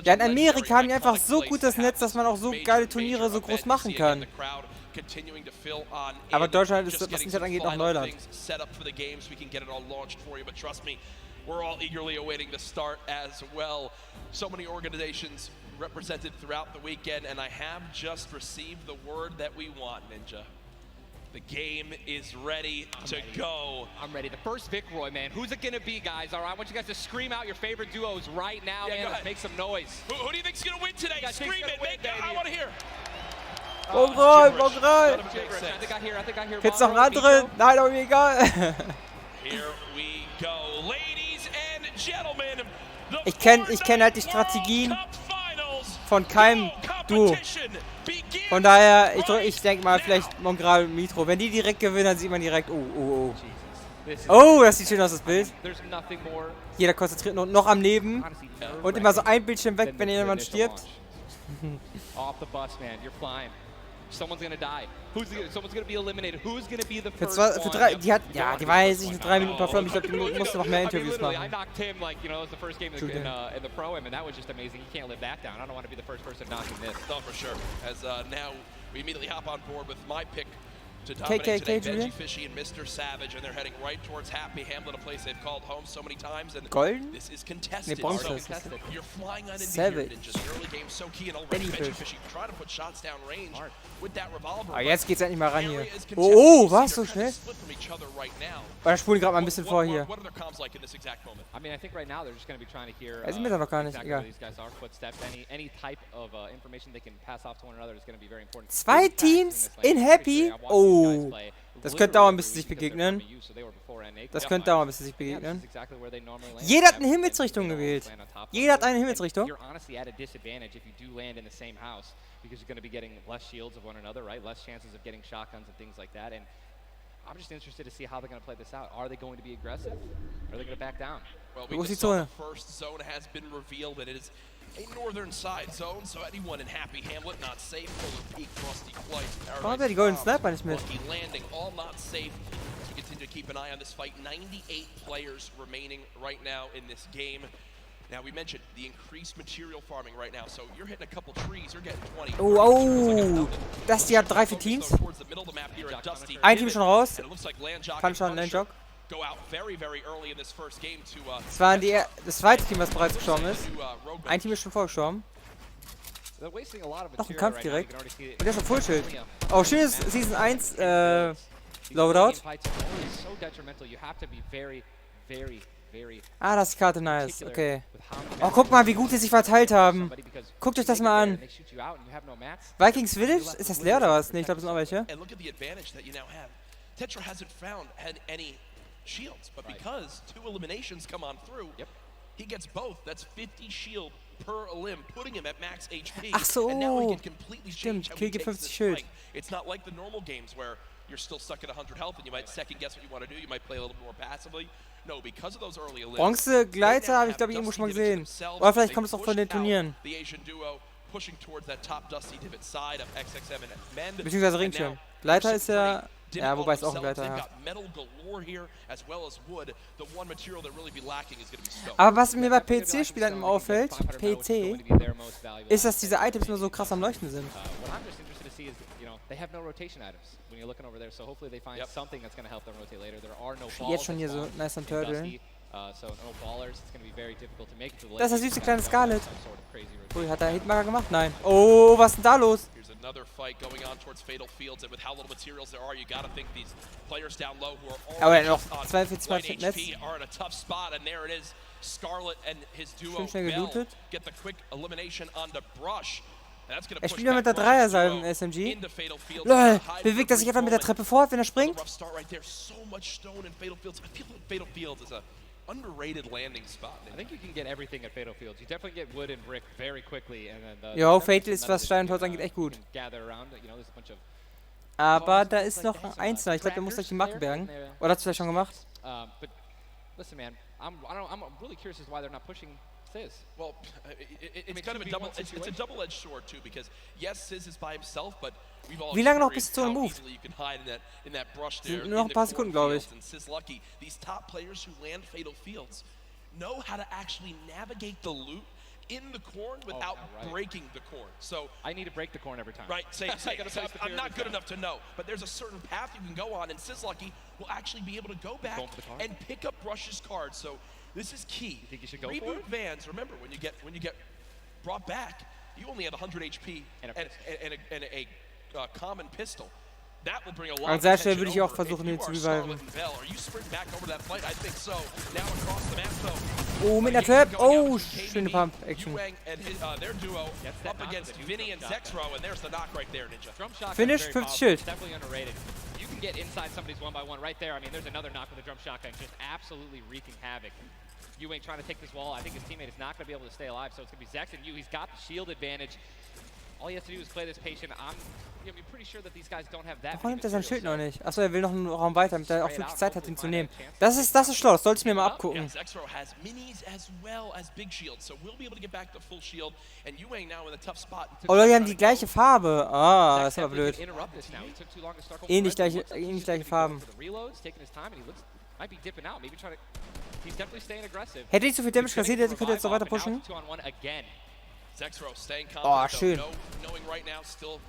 Ja, in Amerika haben die einfach so gut das Netz, dass man auch so geile Turniere so groß machen kann. Aber Deutschland ist, was das angeht, noch Neuland. We're all eagerly awaiting the start as well. So many organizations represented throughout the weekend, and I have just received the word that we want, Ninja. The game is ready to go. I'm ready. The first Vic Roy, man. Who's it going to be, guys? All right, I want you guys to scream out your favorite duos right now, man. Let's make some noise. Who do you think's going to win today? Scream it. I want to hear. Bock rein. Gibt's noch einen anderen? Nein, aber mir egal. Here we go. Ladies and gentlemen. Ich kenn halt die Strategien von keinem Duo. Von daher, ich denke mal, vielleicht Mongrel und Mitro. Wenn die direkt gewinnen, dann sieht man direkt, oh. Oh, das sieht schön aus, das Bild. Jeder konzentriert noch am Leben. Und immer so ein Bildschirm weg, wenn jemand stirbt. Off the bus, man. You're flying. Someone's gonna die. Someone's gonna be eliminated. Who's gonna be the first one? Die war jetzt nicht mit 3 Minuten performt. Ich glaube, die musste noch mehr Interviews machen. I knocked him like, you know, it was the first game in the pro-am, and that was just amazing. You can't live that down. I don't want to be the first person knocking this. No, for sure. As now we immediately hop on board with my pick to dominate today, Veggie Fishy and Mr. Savage, and they're heading right towards Happy Hamlet, a place they've called home so many times. And Golden? This is contested. You're flying on into Savage. Ninjas. The early game so key, and already Veggie Fishy trying to put shots down range with that revolver. Aber jetzt geht's endlich mal ran hier. Oh, was so schnell? Weil spulen gerade mal ein bisschen vor hier. I mean, I think right now they're just going to be trying to hear sind wir da noch gar nicht, exactly where these guys are, footsteps, any type of information they can pass off to one another is going to be very important. 2 Teams in Happy? Oh, das könnte dauern, bis sie sich begegnen. Das könnte dauern, bis sie sich begegnen. Jeder hat eine Himmelsrichtung gewählt. Jeder hat eine Himmelsrichtung. You're honestly at a disadvantage if you do land in the same house because you're going to be getting less shields of one another, right? Less chances of getting shotguns and things like that. And I'm just interested to see how they're going to play this out. Are they going to be aggressive? Or are they going to back down? Well, we just saw the first zone has been revealed, and it is a northern side zone, so anyone in Happy Hamlet not safe. Polar Peak, Frosty Flight, Warum hat er die Golden Sniper nicht mit? Lucky Landing, all not safe. So we continue to keep an eye on this fight. 98 players remaining right now in this game. Now, we mentioned the increased material farming right now, so you're hitting a couple trees, you're getting 20. Oh, das hier hat 3, 4 Teams. Ein Team ist schon raus. Kann schon Landjog. Das war das zweite Team, was bereits gestorben ist. Ein Team ist schon vorgestorben. Noch ein Kampf direkt. Und der ist schon Fullschild. Oh, schönes Season 1 Loadout. Ah, das ist die Karte, nice. Okay. Oh, guck mal, wie gut die sich verteilt haben. Guckt euch das mal an. Vikings Village? Ist das leer oder was? Ne, ich glaube, das sind auch welche. Tetra hasn't had any shields, but because 2 eliminations come on through, he gets both. That's 50 shield per elim, putting him at max HP. Ach so. And now he can completely change how he Kill takes 50 this Schild. fight. It's not like the normal games where you're still stuck at 100 health and you might second guess what you want to do. You might play a little more passively. No, because of those early elims. Bronze Gleiter habe ich, glaube ich, irgendwo schon mal gesehen. Oder vielleicht kommt es auch von den Turnieren. The Asian duo pushing towards that top dusty divot side of XXM and Mend. Beziehungsweise Ringschirm. Gleiter ist ja... Ja, wobei es auch ein Gleiter hat. Aber was mir bei PC-Spielern immer auffällt, PC, ist, dass diese Items nur so krass am Leuchten sind. Jetzt schon hier so nice am Turtle. Das ist das süße kleine Scarlet. Ui, hat er Hitmarker gemacht? Nein. Oh, was ist denn da los? Another fight going on towards fatal fields, and with how little materials there are, you got to think these players down low who are already just on 1 HP are in a tough spot, and there it is. Scarlet and his duo Bell get the quick elimination on the brush. Er spielt ja mit der Dreier-Salve im SMG. Lol, bewegt er sich einfach mit der Treppe fort, wenn er springt? Underrated landing spot. I think you can get everything at Fatal Fields. You definitely get wood and brick very quickly, and then Jo, Fatal ist, was Stein und Holz angeht, echt gut. Aber da ist noch ein Einzelner. Ich glaube, der muss durch die Marken bergen. Oder hat es vielleicht schon gemacht? But listen, man, I'm really curious as to why they're not pushing Sizz. Well, it's kind of a double-edged sword too, because yes, Sizz is by himself, but we've all Wie lange noch bis zur Zone moved? Sind nur noch ein paar Sekunden, glaube ich. Lucky, these top players who land fatal fields know how to actually navigate the loot in the corn without breaking the corn. So I need to break the corn every time. Right, I'm not good enough to know, but there's a certain path you can go on, and Sizz Lucky will actually be able to go back and pick up Brush's cards. So this is key. You think you should go Reboot for it? Vans, remember, when you get brought back, you only had 100 HP and a common pistol. That will bring a lot An of sehr schnell attention würde ich auch over. versuchen, If ihn you zu are reviven. Scarlet and Bell, are you sprinting back over that fight? I think so. Now across the map, though. Oh, mit einer Trap. Oh, schöne Pump-Action. Their duo up against Vinny and Zexro, and there's the knock right there, Ninja. Finish, 50 Schild. Definitely underrated. You can get inside somebody's 1-by-1 right there. I mean, there's another knock with a drum shotgun, just absolutely wreaking havoc. Ewing trying to take this wall. I think his teammate is not going to be able to stay alive, so it's going to be Zex and Yu. He's got the shield advantage. All he has to do is play this patient. I'm pretty sure that these guys don't have that. Warum nimmt er sein Schild noch nicht? Achso, er will noch einen Raum weiter, damit er auch wirklich Zeit hat, ihn zu nehmen. Das ist schlau, das sollte ich mir mal abgucken. Zexro has minis as well as big shields, so we'll be able to get back to full shield. And Ewing now in a tough spot. Oh Leute, die haben die gleiche Farbe. Ah, das ist aber blöd. Ähnlich gleiche Farben. Hätte ich so viel Damage kassiert, hätte ich jetzt noch weiter pushen. Oh, schön. Knowing right now still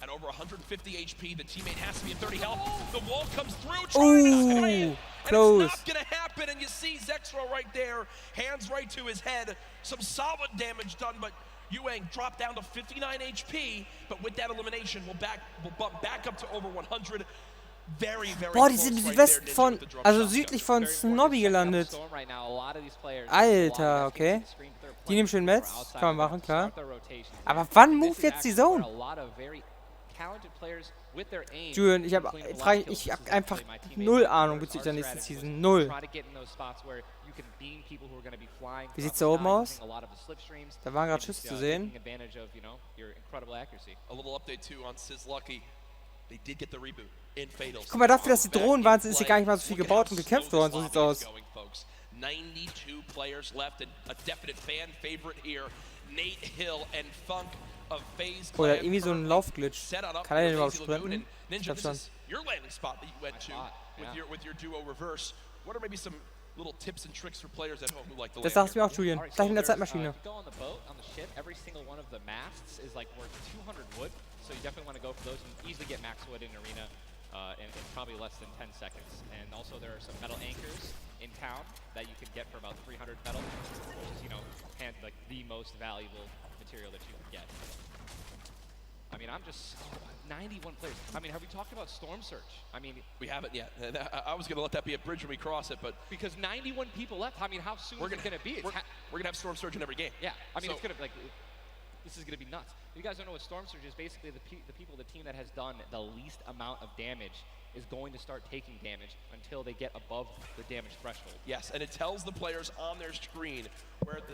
at over 150 HP, the teammate has to be at 30 health. The wall comes through. Ooh, close. It's not gonna happen, and you see Zexro right there, hands right to his head. Some solid damage done, but Ewing dropped down to 59 HP. But with that elimination, we'll bump back up to over 100. Boah, die sind im Südwesten von, also südlich von Snobby gelandet. Alter, okay. Die nehmen schön Metz, kann man machen, klar. Aber wann move jetzt die Zone? Julian, ich hab einfach null Ahnung bezüglich der nächsten Season. Null. Wie sieht's da oben aus? Da waren gerade Schüsse zu sehen. Guck mal, dafür, dass die Drohnen waren, ist hier gar nicht mal so viel gebaut und gekämpft worden. So sieht's aus. 92 players left and a definite fan favorite here. Nate Hill and Funk of FaZe Oder irgendwie so ein Laufglitch. Kann er den überhaupt sprinten? Ninja, this is your landing spot that you went to with your duo reverse. What are maybe some little tips and tricks for players at home who like to land? Das sagst du mir auch, Julian. Gleich in der Zeitmaschine. Every single one of the masts is like worth 200 wood, so you definitely want to go for those and easily get max wood in arena in probably less than 10 seconds. And also there are some metal anchors in town that you can get for about 300 metal, which is, like the most valuable material that you can get. I mean, I'm just 91 players. I mean, have we talked about Storm Surge? I mean, we haven't yet. I was going to let that be a bridge when we cross it, but because 91 people left. I mean, how soon is it going to be? We're going to have Storm Surge in every game. Yeah, I mean, it's going to be like. This is going to be nuts. If you guys don't know what Storm Surge is, basically the team that has done the least amount of damage is going to start taking damage until they get above the damage threshold. Yes, and it tells the players on their screen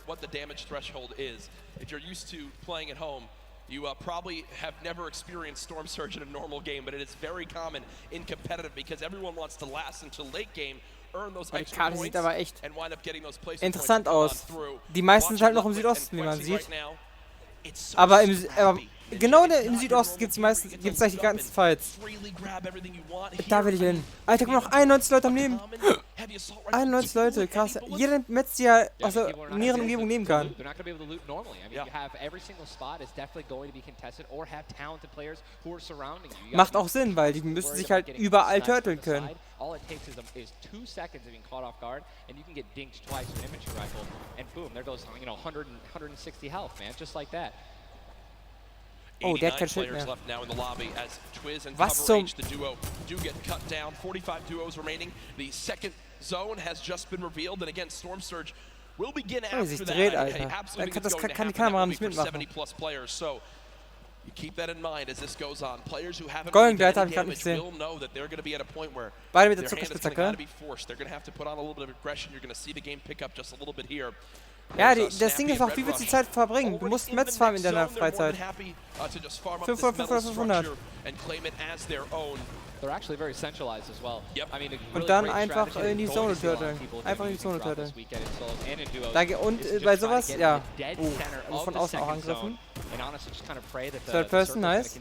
what the damage threshold is. If you're used to playing at home, you probably have never experienced Storm Surge in a normal game, but it is very common in competitive because everyone wants to last until late game, earn those Die extra Karte points, sieht aber echt and wind up getting those placement interessant points aus. through. Die meisten sind halt noch im Südosten, wie man sieht. Aber genau im Südosten gibt es gleich die ganzen Fights. Da will ich hin. Alter, guck mal, noch 91 Leute am Leben. 91 Leute, krass. Jeder Metz, die ja aus der näheren Umgebung nehmen kann. Macht auch Sinn, weil die müssen sich halt überall turteln können. All it takes is 2 seconds of being caught off guard, and you can get dinked twice with an infantry rifle, and boom, there goes 160 health, man, just like that. Oh, der hat kein Schild mehr. Was zum? The duo do get cut down. 45 duos remaining. The second zone has just been revealed, and again, Storm Surge will begin after sich that. dreht, Alter. Das kann die Kamera nicht mitmachen. 70+ players, so you keep that in mind as this goes on. Players who haven't Goldengleiter habe ich gerade nicht gesehen. will know that they're going to be at a point where beide mit der their hand is Zuckerspitzhacke. going to be forced. They're going to have to put on a little bit of aggression. You're going to see the game pick up just a little bit here. Ja, das Ding ist auch, wie willst du die Zeit verbringen? Du musst Metz farmen in deiner Freizeit. 500, 500, 500. They're actually very centralized as well. I mean, Und dann einfach in die Zone turteln. Einfach in die Zone turteln. Und bei sowas, ja. Oh, von außen auch angegriffen. Third person, nice.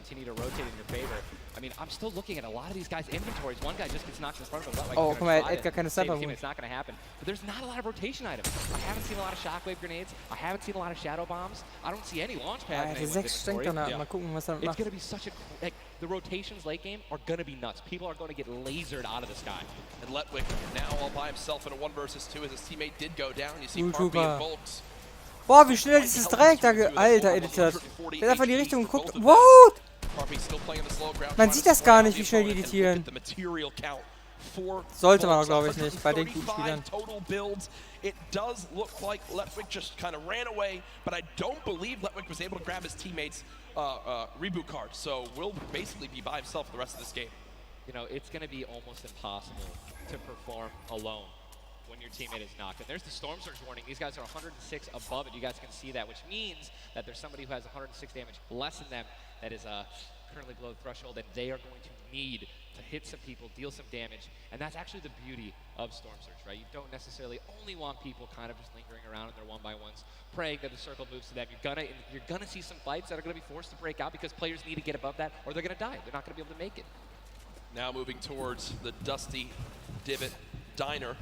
I mean, I'm still looking at a lot of these guys' inventories. One guy just gets knocked in front of him. Oh, guck mal, Edgar keine Sniper. It's not going to happen. But there's not a lot of rotation items. I haven't seen a lot of shockwave grenades. I haven't seen a lot of shadow bombs. I don't see any launch pads. Ja, der 6 stinkt danach. Mal gucken, was er macht. It's going to be such a... Like, the rotations late game are going to be nuts. People are going to get lasered out of the sky. And Letwick now all by himself in a 1 versus 2 as his teammate did go down. You see Parby and Volks. Boah, wie schnell dieses Dreieck da Alter, editiert. Der hat einfach in die Richtung geguckt. Wow! Man sieht das gar nicht, wie schnell die editieren. Sollte man auch, glaube ich, nicht, bei den guten Spielern. It does look like Letwick just kind of ran away, but I don't believe Letwick was able to grab his teammate's reboot card, so will basically be by himself the rest of this game. You know, it's going to be almost impossible to perform alone when your teammate is knocked. And there's the Storm Surge warning. These guys are 106 above it. You guys can see that, which means that there's somebody who has 106 damage less than them that is currently below the threshold, and they are going to need to hit some people, deal some damage. And that's actually the beauty of Storm Surge, right? You don't necessarily only want people kind of just lingering around in their 1-by-1s, praying that the circle moves to them. You're gonna see some fights that are gonna be forced to break out because players need to get above that, or they're gonna die. They're not gonna be able to make it. Now moving towards the Dusty Divot Diner.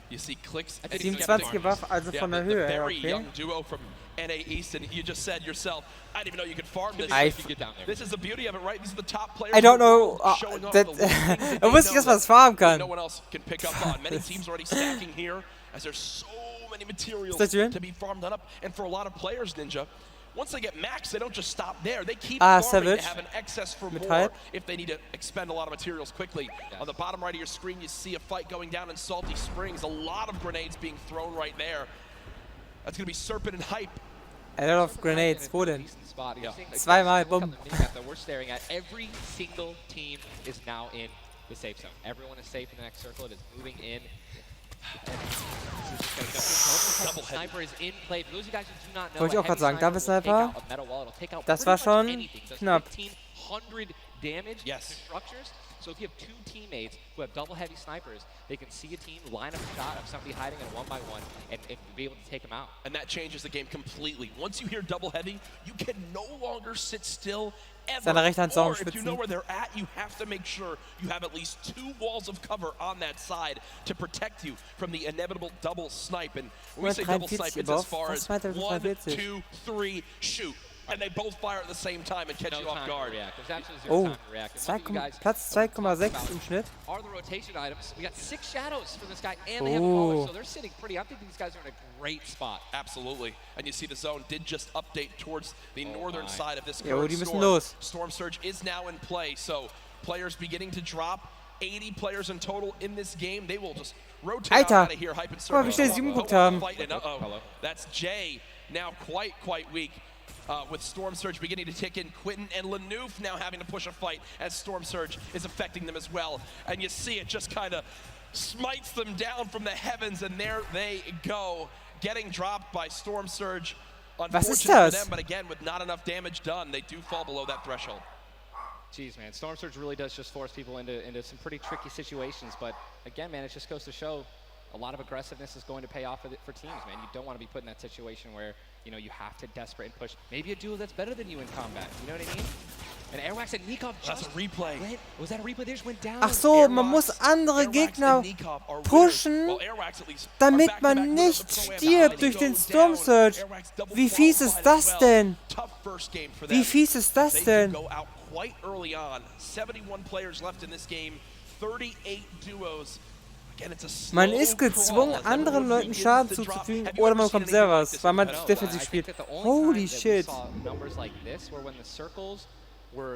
You see clicks. 27 Waffen, also von der Höhe her, very okay. young duo from NA East, and you just said yourself, I didn't even know you could farm this. This is the beauty of it, right? These are the top players. I don't know. Da wusste ich, dass man es farmen kann. No one else can pick up on. Many teams already stacking here, as there's so many materials to be farmed up, and for a lot of players, Ninja. Once they get max, they don't just stop there. They keep farming to have an excess for more if they need to expend a lot of materials quickly. On the bottom right of your screen, you see a fight going down in Salty Springs. A lot of grenades being thrown right there. That's going to be Serpent and Hype. A lot of grenades. Wo denn? Zweimal, bumm. We're staring at every single team is now in the safe zone. Everyone is safe in the next circle. It is moving in. Sniper is in play. For those of you guys who do not know, wollte ich auch gerade sagen, Double Sniper, das war schon knapp. 1,500 damage to structures. So if you have 2 teammates who have double heavy snipers, they can see a team, line up a shot of somebody hiding in a 1-by-1 and be able to take them out. And that changes the game completely. Once you hear double heavy, you can no longer sit still ever. Or if you know where they're at, you have to make sure you have at least 2 walls of cover on that side to protect you from the inevitable double snipe. And when we say double snipe, it's as far as 1, 2, 3, shoot. and they both fire at the same time and catch you off guard. Oh, Platz 2,6 im Schnitt. Are the rotation items? We got 6 shadows for this guy, and they have a caller, so they're sitting pretty. I think these guys are in a great spot. Absolutely, and you see the zone did just update towards the northern side of this Jo, current die müssen storm. los. Storm Surge is now in play, so players beginning to drop. 80 players in total in this game. They will just rotate out of here. Hype and guck mal, wie schnell sie umgeguckt haben. That's Jay now quite weak. With Storm Surge beginning to tick in. Quentin and Lanouf now having to push a fight as Storm Surge is affecting them as well. And you see it just kind of smites them down from the heavens, and there they go. Getting dropped by Storm Surge. Unfortunate for them, but again, with not enough damage done, they do fall below that threshold. Jeez, man, Storm Surge really does just force people into some pretty tricky situations. But again, man, it just goes to show a lot of aggressiveness is going to pay off for teams, man. You don't want to be put in that situation where, you know, you have to desperate and push. Maybe a duo that's better than you in combat. You know what I mean? And Airwax and Nikov just... That's a replay. Was that a replay? They just went down. Ach so, man muss andere Gegner pushen, damit man nicht stirbt durch den Storm Surge. Wie fies ist das denn? Wie fies ist das denn? Quite early on, 71 players left in this game, 38 duos. Again, it's a Man ist gezwungen, anderen Leuten Schaden zuzufügen, oder man bekommt selber was, weil man defensiv spielt. Holy shit. Numbers like this, where when the circles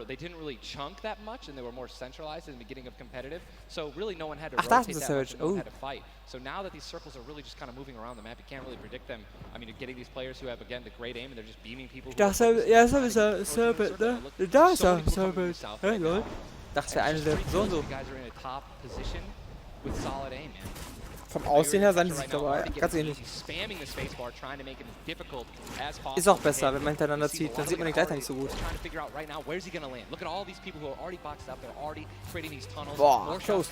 they didn't really chunk that much, and they were more centralized in the beginning of competitive. So really, no one had to rotate that much, and no one had to fight. So now that these circles are really just kind of moving around the map, you can't really predict them. I mean, you're getting these players who have, again, the great aim, and they're just beaming people. Ja, so ist er Serpent, ne? Da ist er Serpent. Hey, lol. Dachte, wäre eine der so und so. Vom Aussehen her sind sie sich dabei ganz ähnlich. Ist auch besser, wenn man hintereinander zieht, dann sieht man den Gleiter nicht so gut. Boah, close.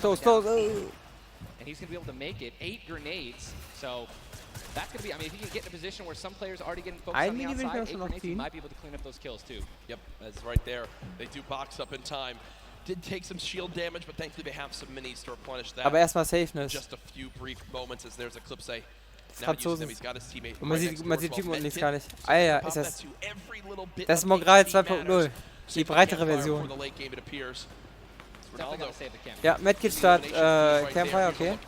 And he's going to be able to make it. 8 grenades, so that's going to be, I mean, if you can get in a position where some players are already getting focused on the outside, 8 grenades, you might be able to clean up those kills too. Yep, that's right there. They do box up in time. Did take some shield damage, but thankfully they have some minis to replenish that. Aber erstmal Safeness. Just a few brief moments as there's Eclipse. Franzosen. Und man sieht Typen und nichts gar nicht. Ah ja, ist das. Das ist Mogral 2.0. Die breitere Version. Ja, Medkit statt Campfire, okay.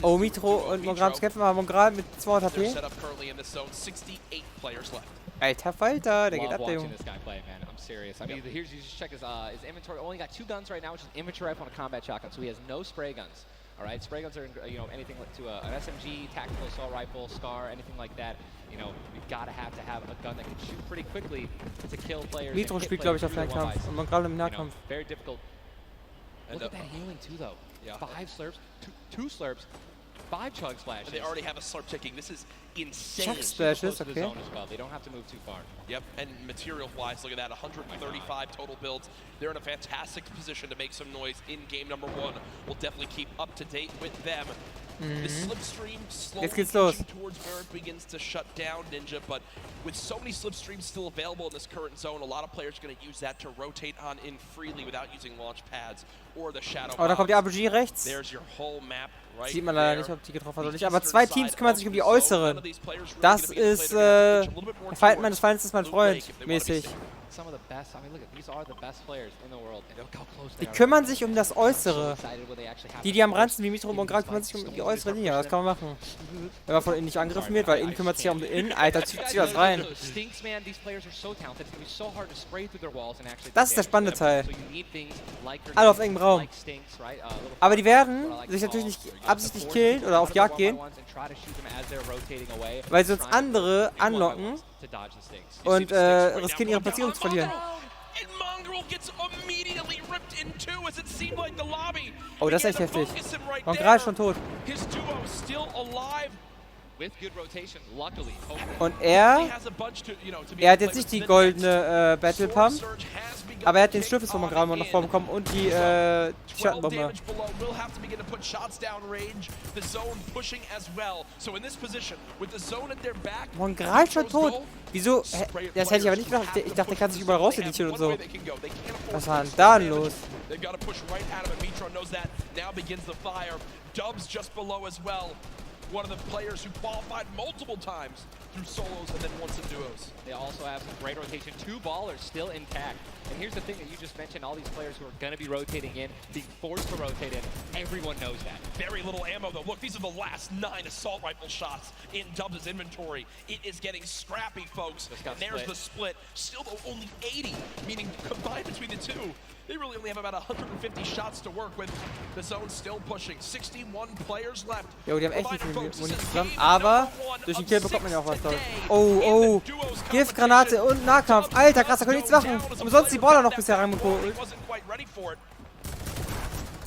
Oh, Mitro und Mogral kämpfen, aber Mogral mit 200 HP. Alter Falter, der geht ab, der Junge. Serious. I mean, here's you just check his inventory. Only got 2 guns right now, which is inventory rifle and a combat shotgun. So he has no spray guns. All right, spray guns are anything to an SMG, tactical assault rifle, SCAR, anything like that. You know, you've got to have a gun that can shoot pretty quickly to kill players. Mitro spielt, glaube ich, auf Fernkampf und man gerade im Nahkampf. Very difficult. Look at that healing too, though. Yeah. 5 slurps, 2 slurps. 5 chug splashes. And they already have a slurp ticking. This is insane. Chug splashes, okay. They don't have to move too far. Yep, and material-wise, look at that, 135 total builds. They're in a fantastic position to make some noise in game number 1. We'll definitely keep up to date with them. The slipstream slowly pushing towards where it begins to shut down Ninja, but with so many slipstreams still available in this current zone, a lot of players are going to use that to rotate on in freely without using launch pads or the shadow. Oh, da kommt die RPG rechts. There's your whole map right. Sieht man leider nicht, ob die getroffen hat oder nicht. Aber 2 Teams kümmern sich um die Äußeren. Das ist der Feind meines Feindes ist mein Freund, mäßig. Die kümmern sich um das Äußere. Die am Rand sind wie Mitro und Grad kümmern sich um die äußere Linie. Das kann man machen. Wenn man von innen nicht angegriffen wird, weil innen kümmert sich ja um den Innen. Alter, zieh was rein. Das ist der spannende Teil. Alle auf engem Raum. Aber die werden sich natürlich nicht absichtlich killen oder auf Jagd gehen, weil sie uns andere anlocken und riskieren ihre Platzierung zu verlieren. Oh, das ist echt heftig. Und gerade schon tot. Und er hat jetzt nicht die goldene Battle Pump, aber er hat den Schlüssel von gerade noch vorbekommen und die Schattenbombe. Und gerade schon tot. Wieso? Das hätte ich aber nicht gedacht. Ich dachte, der kann sich überall rausedieren und so. Was war denn da los? one of the players who qualified multiple times through solos and then once in duos. They also have some great rotation. 2 ballers still intact. And here's the thing that you just mentioned, all these players who are going to be rotating in, being forced to rotate in, everyone knows that. Very little ammo though. Look, these are the last 9 assault rifle shots in Dubs' inventory. It is getting scrappy, folks. And there's the split. Still though, only 80, meaning combined between the two, they really only have about 150 shots to work with. The zone still pushing. 61 players left. Jo, die haben echt nicht viel Munition zusammen, aber durch den Kill bekommt man ja auch was dort. Oh, oh, Giftgranate und Nahkampf. Alter, krass, da können nichts machen. Umsonst die Baller noch bisher reingeholt.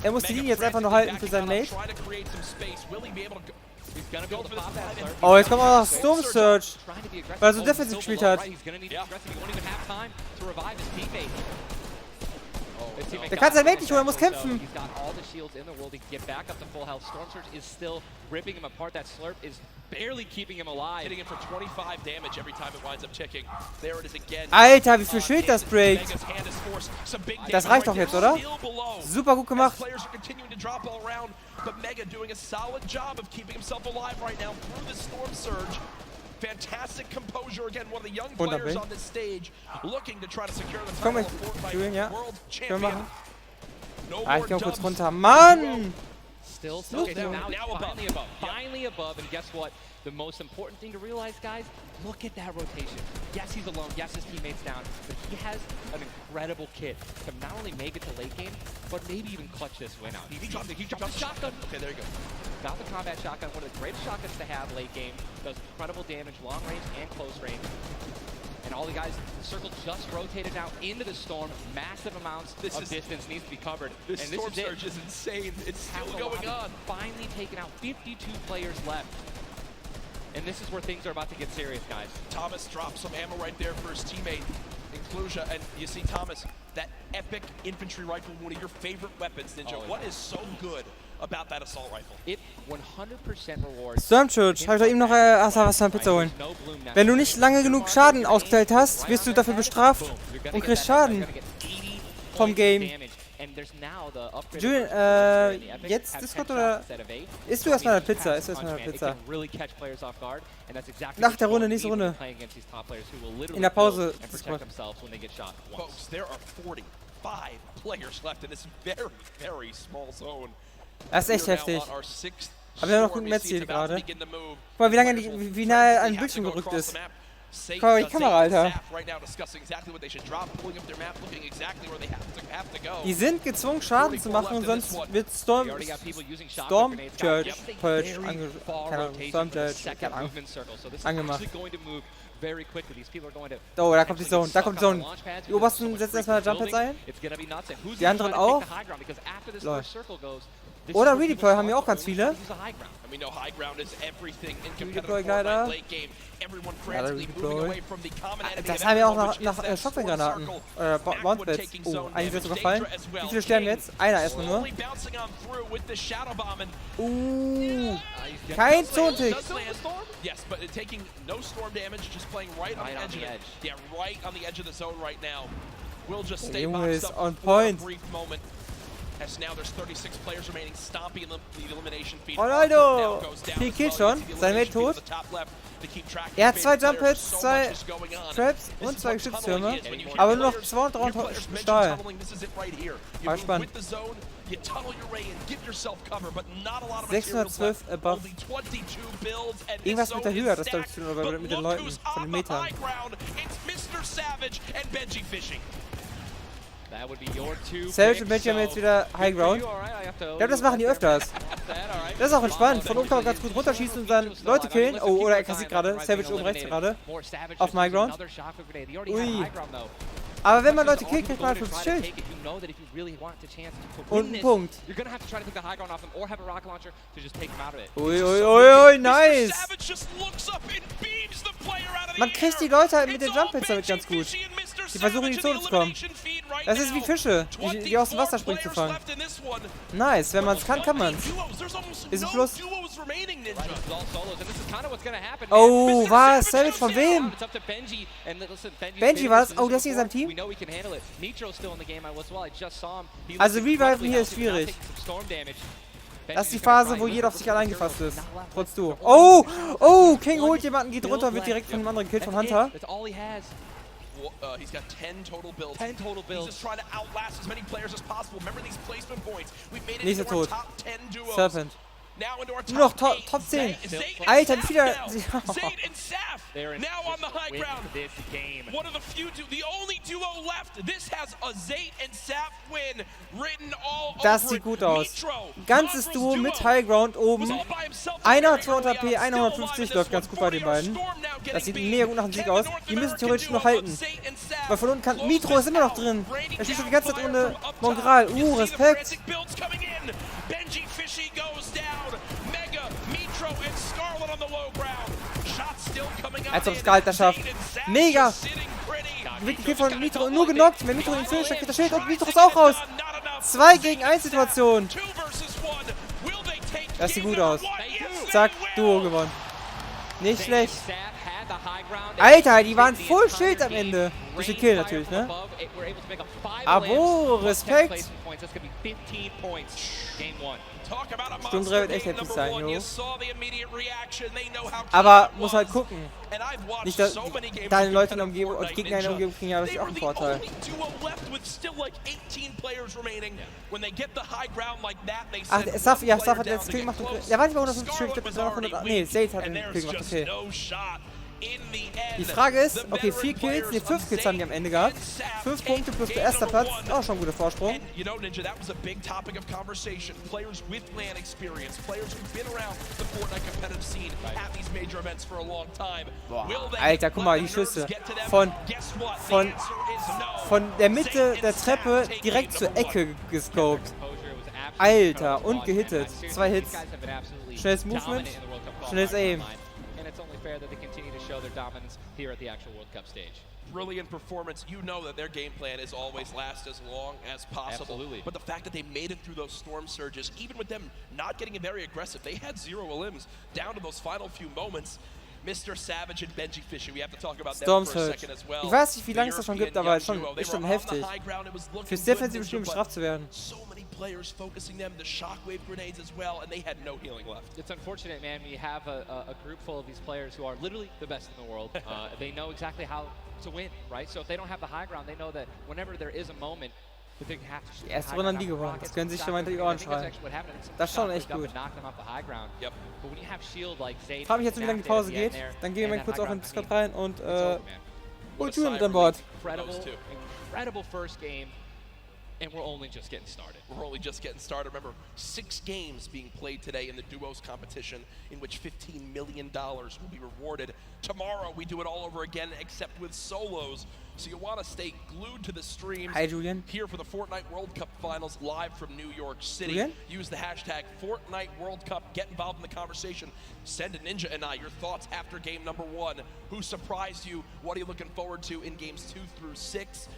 Er muss die Linie jetzt einfach nur halten für seinen Mate. Oh, jetzt kommt auch noch Storm Surge, weil er so defensiv gespielt hat. Der kann sein Mate nicht holen, er muss kämpfen. Alter, wie viel Schild das breakt. Das reicht doch jetzt, oder? Super gut gemacht. Fantastic composure again, one of the young players on this stage looking to try to secure the Komm, title of Fortnite World Champion. Ah, ich geh mal kurz runter. Mann! Still okay, now finally above, and guess what? The most important thing to realize, guys, look at that rotation. Yes, he's alone. Yes, his teammate's down. But he has an incredible kit to not only make it to late game, but maybe even clutch this win out. He dropped the shotgun. Okay, there you go. Got the combat shotgun, one of the greatest shotguns to have late game. Does incredible damage, long range and close range. And all the guys, the circle just rotated now into the storm. Massive amounts of distance needs to be covered. This storm surge is insane. It's still going on. Finally taken out, 52 players left. And this is where things are about to get serious, guys. Thomas drops some ammo right there for his teammate, Inclusia. And you see Thomas, that epic infantry rifle, one of your favorite weapons, Ninja. Oh, what is so good about that assault rifle? It 100% rewards. Stormchurch, habe ich doch eben noch was für eine Pizza holen. Wenn du nicht lange genug Schaden ausgeteilt hast, wirst du dafür bestraft und kriegst Schaden vom Game. Julian, jetzt Discord oder? Isst du erstmal eine Pizza? Nach der Runde, nächste Runde. In der Pause. Folks, there are 45 players left in this very, very small zone. Das ist echt heftig. Aber wir haben noch guten Match-Ziel gerade. Guck mal, wie nah er an den Bildschirm gerückt ist. Guck mal, die Kamera, Alter. Die sind gezwungen, Schaden zu machen, sonst wird Stormchurch angemacht. Oh, da kommt die Zone, Die obersten setzen erstmal Jump-Pads ein. Die anderen auch. Lol. Oder Redeploy haben wir auch ganz viele. Redeploy leider. Ja, Redeploy. Das haben wir auch nach Shotgun-Granaten. Bounce-Pads. Oh, einige sind sogar fallen. Wie viele sterben jetzt? Einer erstmal nur. Kein Zontick. Yes, but taking no storm damage, just playing right on the edge. Yeah, right on the edge of the zone right now. We'll just stay boxed up on for point. a brief moment. As now there's 36 players remaining, stomping the elimination feed. Ronaldo! 4 Kills schon, sein Mate tot. Er hat 2 Jump-Hits, 2 Traps und 2 Geschütztürme. Aber nur noch 200 Stahl. War spannend. 612 above. Irgendwas mit der Höhe hat das, glaube ich, zu tun, oder mit den Leuten, von den Metern. Savage und Benji haben jetzt wieder High Ground. Ich glaube, das machen die öfters. Das ist auch entspannt. Von oben kann man ganz gut runterschießen und dann Leute killen. Oh, oder er kassiert gerade. Savage oben rechts gerade. Auf High Ground. Ui. Aber wenn man Leute killt, kriegt man 50 Schild. Und einen Punkt. Ui, nice. Man kriegt die Leute halt mit den Jump-Hits damit ganz gut. Die versuchen in die Zone zu kommen. Das ist wie Fische, die aus dem Wasser springen zu fangen. Nice, wenn man es kann, kann man es. Ist ein Plus. Oh, was? Savage von wem? Benji war es? Oh, der ist hier in seinem Team? Also Reviven hier ist schwierig. Das ist die Phase, wo jeder auf sich allein gefasst ist. Trotz du. Oh! Oh! King holt jemanden, geht runter, wird direkt von einem anderen gekillt, von Hunter. He's got 10 total builds. 10 total builds. He's just trying to outlast as many players as possible. Remember these placement points. We've made it Nächster into our tot. top 10 duos. Serpent. Now into our Nur noch top Top 10. Zayd Alter, and wie viele... Zayd and Saf now on the high ground. This game. One of the few, the only duo left. This has a Zayd and Saf win written all Das over sieht it. gut aus. Mitro, Ganzes Duo mit High Ground oben. Einer 200 HP, 150 läuft ganz gut bei den beiden. Das sieht mega gut nach dem Sieg aus. Die müssen theoretisch noch halten. Weil von unten kann... Mitro ist immer noch drin. Er schießt die ganze Zeit ohne Mongral. Respekt. Benji Fishy goes down. Mega, Mitro and Scarlet on the low ground. Shots still coming out. Als ob Scarlet das schafft. Mega. Wirklich von Mitro nur genockt. Wenn Mitro den Finisher kriegt, das Schild und Mitro ist auch raus. 2 gegen 1 Situation. Das sieht gut aus. Zack, Duo gewonnen. Nicht schlecht. Alter, die waren Full Schild am Ende. Durch den Kill natürlich, ne? Abo, Respekt. Stunde 3 wird echt heftig sein, jo. Aber muss halt gucken. Nicht, dass deine Leute in der Umgebung und Gegner in der Umgebung kriegen ja natürlich auch einen Vorteil. Ach, Saf hat jetzt Kill gemacht. Der war nicht bei 150 Schild, ich glaube, 100. Nee, Zayd hat den Kill gemacht, okay. Die Frage ist, okay, 4 Kills, ne 5 Kills haben die am Ende gehabt. 5 Punkte plus der erste Platz, auch schon ein guter Vorsprung. Boah, Alter, guck mal, die Schüsse. Von der Mitte der Treppe direkt zur Ecke gescoped. Alter, und gehittet. 2 Hits. Schnelles Movement, schnelles Aim. Fair that they continue to show their dominance here at the actual World Cup stage. Brilliant performance. You know that their game plan is always last as long as possible. Absolutely. But the fact that they made it through those storm surges, even with them not getting very aggressive, they had 0 elims down to those final few moments. Mr. Savage and Benji Fishy, we have to talk about them for a second as well. Ich weiß nicht, wie lange es das schon gibt, aber ist schon heftig. Fürs defensive Spiel bestraft zu werden. Players focusing them, the shockwave grenades as well, and they had no healing left. It's unfortunate, man. We have a group full of these players who are literally the best in the world. They know exactly how to win, right? So if they don't have the high ground, they know that whenever there is a moment, that they have to shoot die erste Runde haben die gewonnen. Das können sich schon mal hinter die Ohren schreiben. Das ist schon echt gut. Ich frage mich jetzt, wie lange die Pause geht. Dann gehen wir mal kurz auf den Discord rein und Julian mit an Bord. Incredible first game. And we're only just getting started. We're only just getting started. Remember, 6 games being played today in the duos competition, in which $15 million will be rewarded. Tomorrow, we do it all over again, except with solos. So you want to stay glued to the streams. Hi, Julian. Here for the Fortnite World Cup Finals, live from New York City. Julian? Use the hashtag Fortnite World Cup. Get involved in the conversation. Send a Ninja and I your thoughts after game number 1. Who surprised you? What are you looking forward to in games 2 through 6?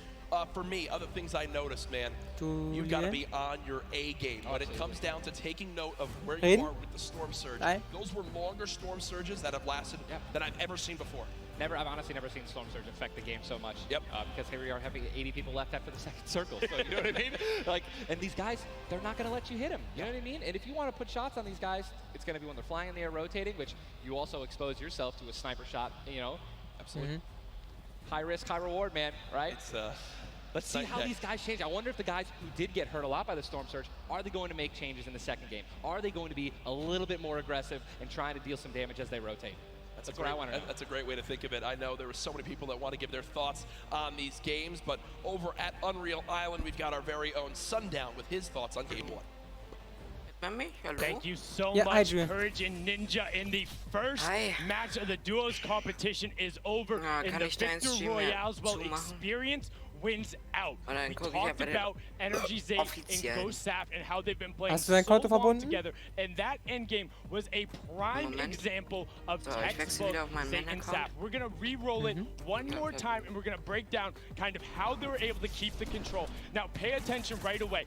For me, other things I noticed, man, you've got to be on your A game. When it comes down to taking note of where you are with the storm surge, those were longer storm surges that have lasted than I've ever seen before. I've honestly never seen storm surge affect the game so much. Yep. Because here we are having 80 people left after the second circle. So you know what I mean? Like, and these guys, they're not going to let you hit them. You know what I mean? And if you want to put shots on these guys, it's going to be when they're flying in the air, rotating, which you also expose yourself to a sniper shot. You know. Absolutely. High risk, high reward, man. Right? It's Let's see how these guys change. I wonder if the guys who did get hurt a lot by the storm surge, are they going to make changes in the second game? Are they going to be a little bit more aggressive and trying to deal some damage as they rotate? That's what I want to know. That's a great way to think of it. I know there were so many people that want to give their thoughts on these games, but over at Unreal Island, we've got our very own Sundown with his thoughts on game 1. Thank you so much, Courage and Ninja. In the first match of the duos competition is over. In the Victor Royale's experience wins out. We talked about Energy Zayd and Ghost Saf and how they've been playing so long together. And that endgame was a prime example of textbook Zayd and Saf. We're going to re-roll it one more time and we're going to break down kind of how they were able to keep the control. Now pay attention right away.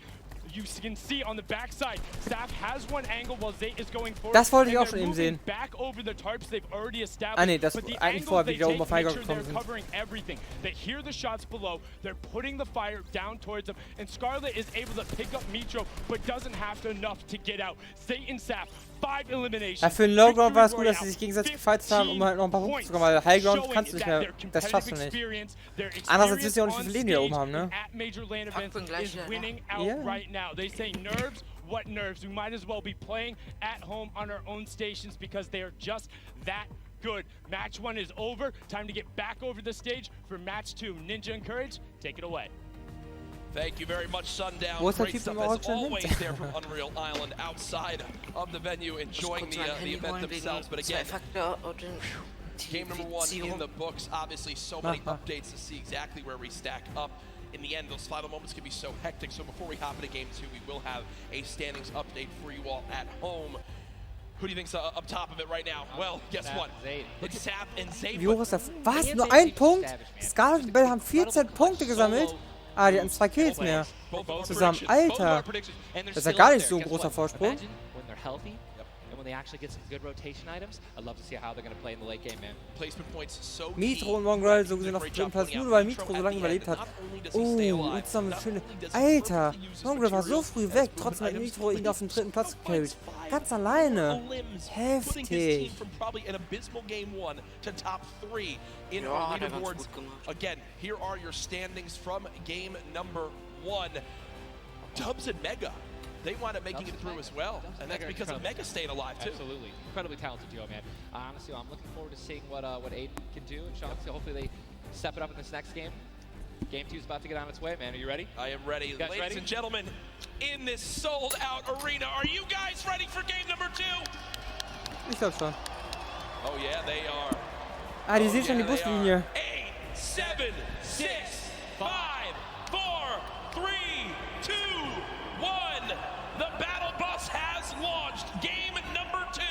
you can see on the backside, Staff has one angle while Zate is going forward. Das wollte ich auch schon eben sehen. Back over the tarps they've already established. Ah nee, das eigentlich vorher, wie die da oben auf Highground gekommen sind. Covering everything. They hear the shots below. They're putting the fire down towards them, and Scarlet is able to pick up Mitro, but doesn't have enough to get out. Zate and Staff. Ja, für den Lowground war es gut, dass sie sich gegenseitig gefightet haben, um halt noch ein paar Punkte zu bekommen, weil Highground kannst du nicht mehr, das schaffst du nicht. Andererseits wisst ihr auch nicht, wie viele Linien die da oben haben, ne? Yeah. What nerves? We might as well be playing at home on our own stations because they are just that good. Match 1 is over. Time to get back over the stage for match 2. Ninja and Courage, take it away. Thank you very much, Sundown. Wo ist der Great Typ stuff as always there from Unreal Island outside of the venue, enjoying the event themselves. But again, game number 1 in the books. Obviously, so many updates to see exactly where we stack up. In the end, those final moments can be so hectic. So before we hop into game 2, we will have a standings update for you all at home. Who do you think's up top of it right now? Well, guess what? It's Sap and Zay. Wie hoch ist der? Was? Nur ein Punkt? Scarlet und Bell haben 14 Punkte gesammelt. Ah, die hatten 2 Kills mehr. Zusammen. Alter. Das ist ja gar nicht so ein großer Vorsprung. They actually get some good rotation items. I'd love to see how they're going to play in the late game, man. Placement points so Mitro und Mongrel so gesehen auf dem dritten Platz, nur weil Mitro so lange überlebt hat. Oh, jetzt haben wir schöne... Alter, Mongrel war so früh weg, trotzdem hat Mitro ihn auf den dritten Platz gecarried. Ganz alleine. Heftig. Again, here are your standings from game number 1. Dubs and Mega. They wind up making it through as well, and that's because of Mega staying alive too. Absolutely, incredibly talented duo, man. Honestly, I'm looking forward to seeing what Aiden can do, and Sean, so hopefully they step it up in this next game. Game 2 is about to get on its way, man. Are you ready? I am ready. Ladies and gentlemen, in this sold-out arena, are you guys ready for game number 2? Ich glaub schon. Oh yeah, they are. Ah, die sehen schon die Buslinie. 8, 7, 6, 5, 4, 3, 2, 1. The battle bus has launched. Game number 2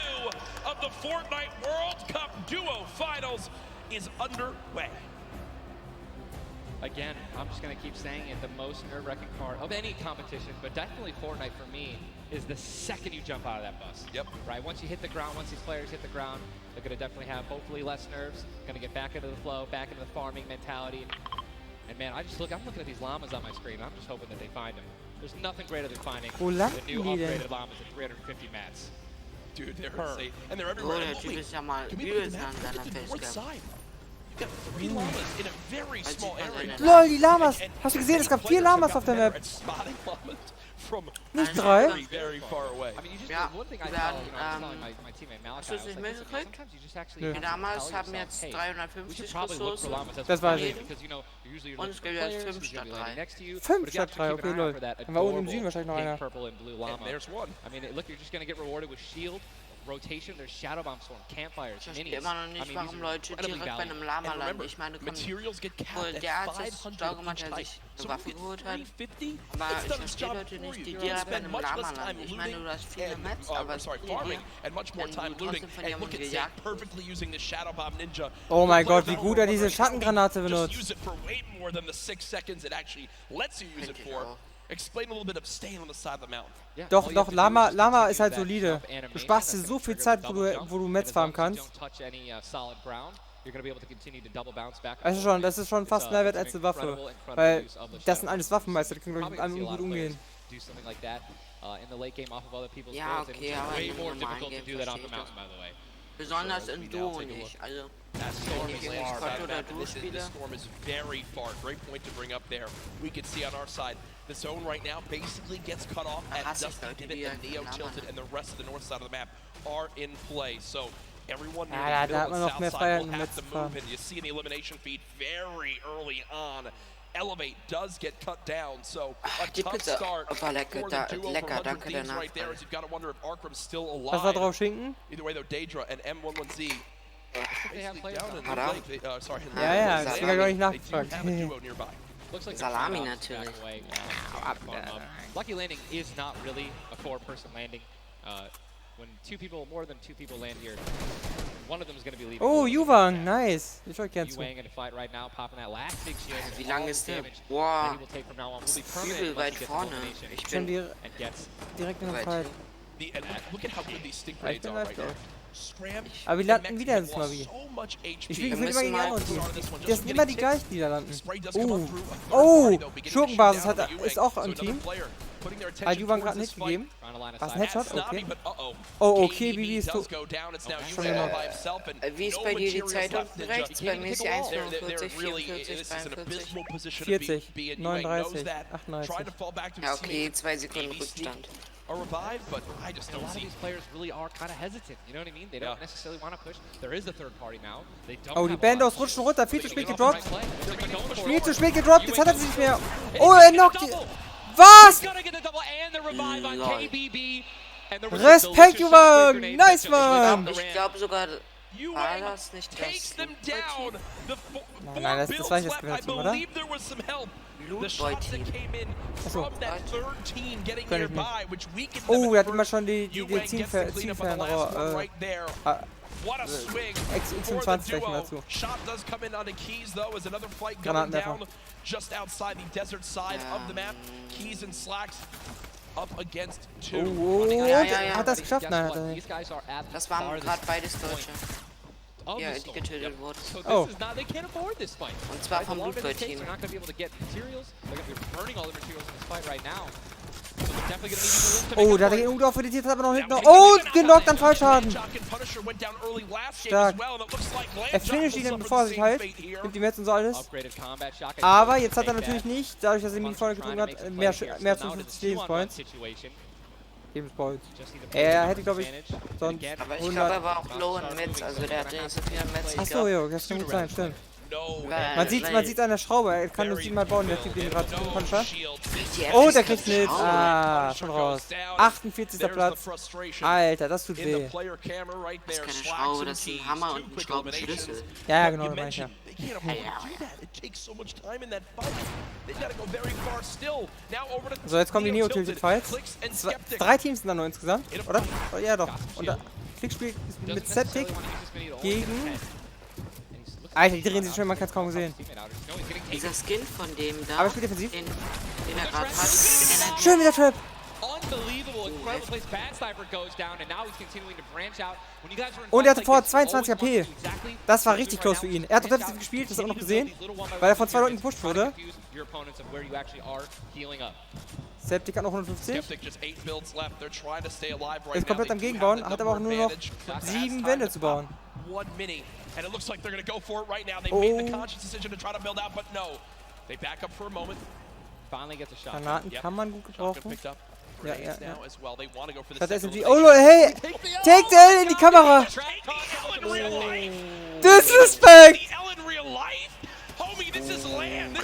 of the Fortnite World Cup Duo Finals is underway. Again, I'm just going to keep saying it, the most nerve-wracking part of any competition, but definitely Fortnite for me, is the second you jump out of that bus. Yep. Right, once you hit the ground, once these players hit the ground, they're going to definitely have hopefully less nerves, going to get back into the flow, back into the farming mentality. And man, I'm looking at these llamas on my screen, I'm just hoping that they find them. There's nothing greater than finding the new upgraded llamas at 350 mats. Dude, they're insane. And they're everywhere. Can we look at the map? Look at the north side. You've got 3 llamas in a very small area. LOL, die Lamas! Hast du gesehen, es gab 4 Lamas auf der Map. Nicht 3. Very far away. I mean, you just one thing I tell, I was telling my teammate Malachi, I was like, sometimes you just actually die Lamas haben jetzt 350 Ressourcen. Das weiß ich. Und es gibt jetzt 5 statt 3. 5 statt 3, okay, lol. Dann war unten im Süden wahrscheinlich noch einer. There's one. I mean, look, you're just going to get rewarded with shield, rotation, there's shadow bomb storm, campfires, minis. Ich verstehe immer noch nicht, warum Leute direkt bei einem Lama landen. Ich meine, der hat es schlau gemacht, der sich eine Waffe geholt hat. Aber ich verstehe Leute nicht, die direkt bei einem Lama landen. Ich meine, du hast viele Mats, aber farming and much more time looting. And look at Zach perfectly using the shadow bomb ninja. Oh mein Gott, wie gut er diese Schattengranate benutzt. Just use it for way more than the 6 seconds it actually lets you use it for. Explain a little bit of staying on the side of the mountain. Doch, Lama ist halt solide. Du sparst dir so viel Zeit, wo du Mets farmen kannst. Das ist schon fast mehr wert als eine Waffe. Weil das sind alles Waffenmeister, die können mit einem gut umgehen. Ja, okay, aber in normalen Game verstehe ich das. Besonders in Duo nicht. Also, wenn ich gegen Scott oder Duo spiele. This storm is very far. Great point to bring up there. We can see on our side. The zone right now basically gets cut off at Dusty Divot and Neo Tilted, and the rest of the north side of the map are in play. So everyone near the middle and south side will have to move, and you see in the elimination feed very early on. Elevate does get cut down, so a tough start for the duo from 100 Thieves right there, as you've got to wonder if Arkram's still alive. Was war drauf, Schinken? Either way though, Daedra and M11Z Ja, ich will gar nicht nachfragen. Salami natürlich. Lucky Landing is not really a 4-person landing. Oh, Juwang, nice. Ich wollte gern zu. Wie lang ist der? Boah, übel weit vorne. Ich bin direkt in der Fight. Aber wir landen wieder ins Lobby. Ich spiele immer gegen die anderen Teams. Das sind immer die gleichen, die da landen. Oh, Schurkenbasis ist auch ein Team. Hat Juwang gerade nicht gegeben. Was, ein Headshot? Okay. Oh, okay, Bibi ist tot. Schon genau. Wie ist bei dir die Zeit unten rechts? Bei mir ist die 1,45, 44, 43. 40, 39, 38. Ja, okay, 2 Sekunden Rückstand. A revive, but I just don't see. A lot of these players really are kind of hesitant. You know what I mean? They don't necessarily want to push. There is a third party now. They don't. Oh, die Bandos rutschen runter. Viel zu spät gedroppt. Viel zu spät gedroppt. Jetzt hat er sie nicht mehr. Oh, er knockt die. Was? Respekt, Juwang. Nice, Mann. Ich glaube sogar, war das nicht das? Nein, das war nicht das Gehört, oder? Loot-Boy-Team. Achso. Oh, der hat immer schon die Zielfernrohr. X25 gleich mal dazu. Granatenwerfer. Oh, hat das geschafft? Nein, hat er nicht. Das waren gerade beides Deutsche. Ja, die getötet wurden. Oh. Und zwar vom Loot-Boy-Team. Oh, da hat er den Udo aufeditiert, hat aber noch hinten noch. Oh, genockt an Fallschaden. Stark. Er finisht ihn, bevor er sich heilt. Nimmt die Metz und so alles. Aber jetzt hat er natürlich nicht, dadurch, dass er ihn vorne getrunken hat, mehr als 50 Lebenspoints. Lebenspoints. Er hätte, glaube ich, sonst. Aber ich glaube, er war auch low in Metz, also der hatte nicht so viel Metz. Achso, jo, das kann gut sein, stimmt. Man sieht an der Schraube, er kann das Ding mal bauen, der Typ, den gerade zu tun kann. Oh, der kriegt mit. Ah, schon raus. 48. Platz. Alter, das tut weh. Das ist keine Schraube, das ist ein Hammer und ein Schraubenschlüssel. Ja, genau, das meine ich ja. So, jetzt kommen die Neo-Tilted Fights. 3 Teams sind da nur insgesamt, oder? Oh, ja, doch. Und da Klick spielt mit Set-Tick gegen. Alter, die drehen sich schon, man kann es kaum sehen. Dieser Skin von dem da, aber spielt defensiv. Den er gerade hat. Schön wieder Trap. Und er hatte vor 22 AP. Das war richtig close für ihn. Er hat doch defensiv gespielt, das hat er auch noch gesehen, weil er von 2 Leuten gepusht wurde. Septic hat noch 150. Ist komplett am Gegenbauen, hat aber auch nur noch 7 Wände zu bauen. And it looks like they're going to go for it right now. They made the conscious decision to try to build out, but no. They back up for a moment. Finally gets a shot. Granaten kann man gut gebrauchen. Ja, ja, ja. Das SMG. Oh Leute, hey! Take the L in die Kamera! Disrespect!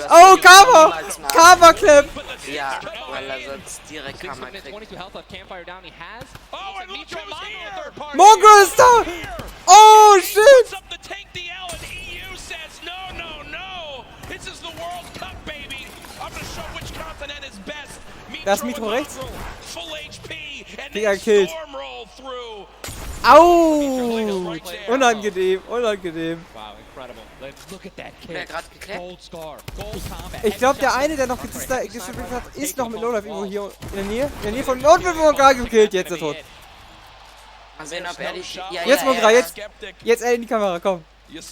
Oh, Cover! Cover Clip! Ja, weil er sonst direkt Cover kriegt. Mongrel ist da! Oh, shit! Da ist Mikro rechts. Digga, killt. Au! Unangenehm, unangenehm. Wer gerade geklärt? Ich glaube, der eine, der noch gespielt hat, ist noch mit Lowlife irgendwo hier in der Nähe. In der Nähe von Mongrel gekillt. Jetzt ist er tot. Mal sehen, ob er die... Ja, jetzt Mongrel, jetzt in die Kamera, komm. Nein,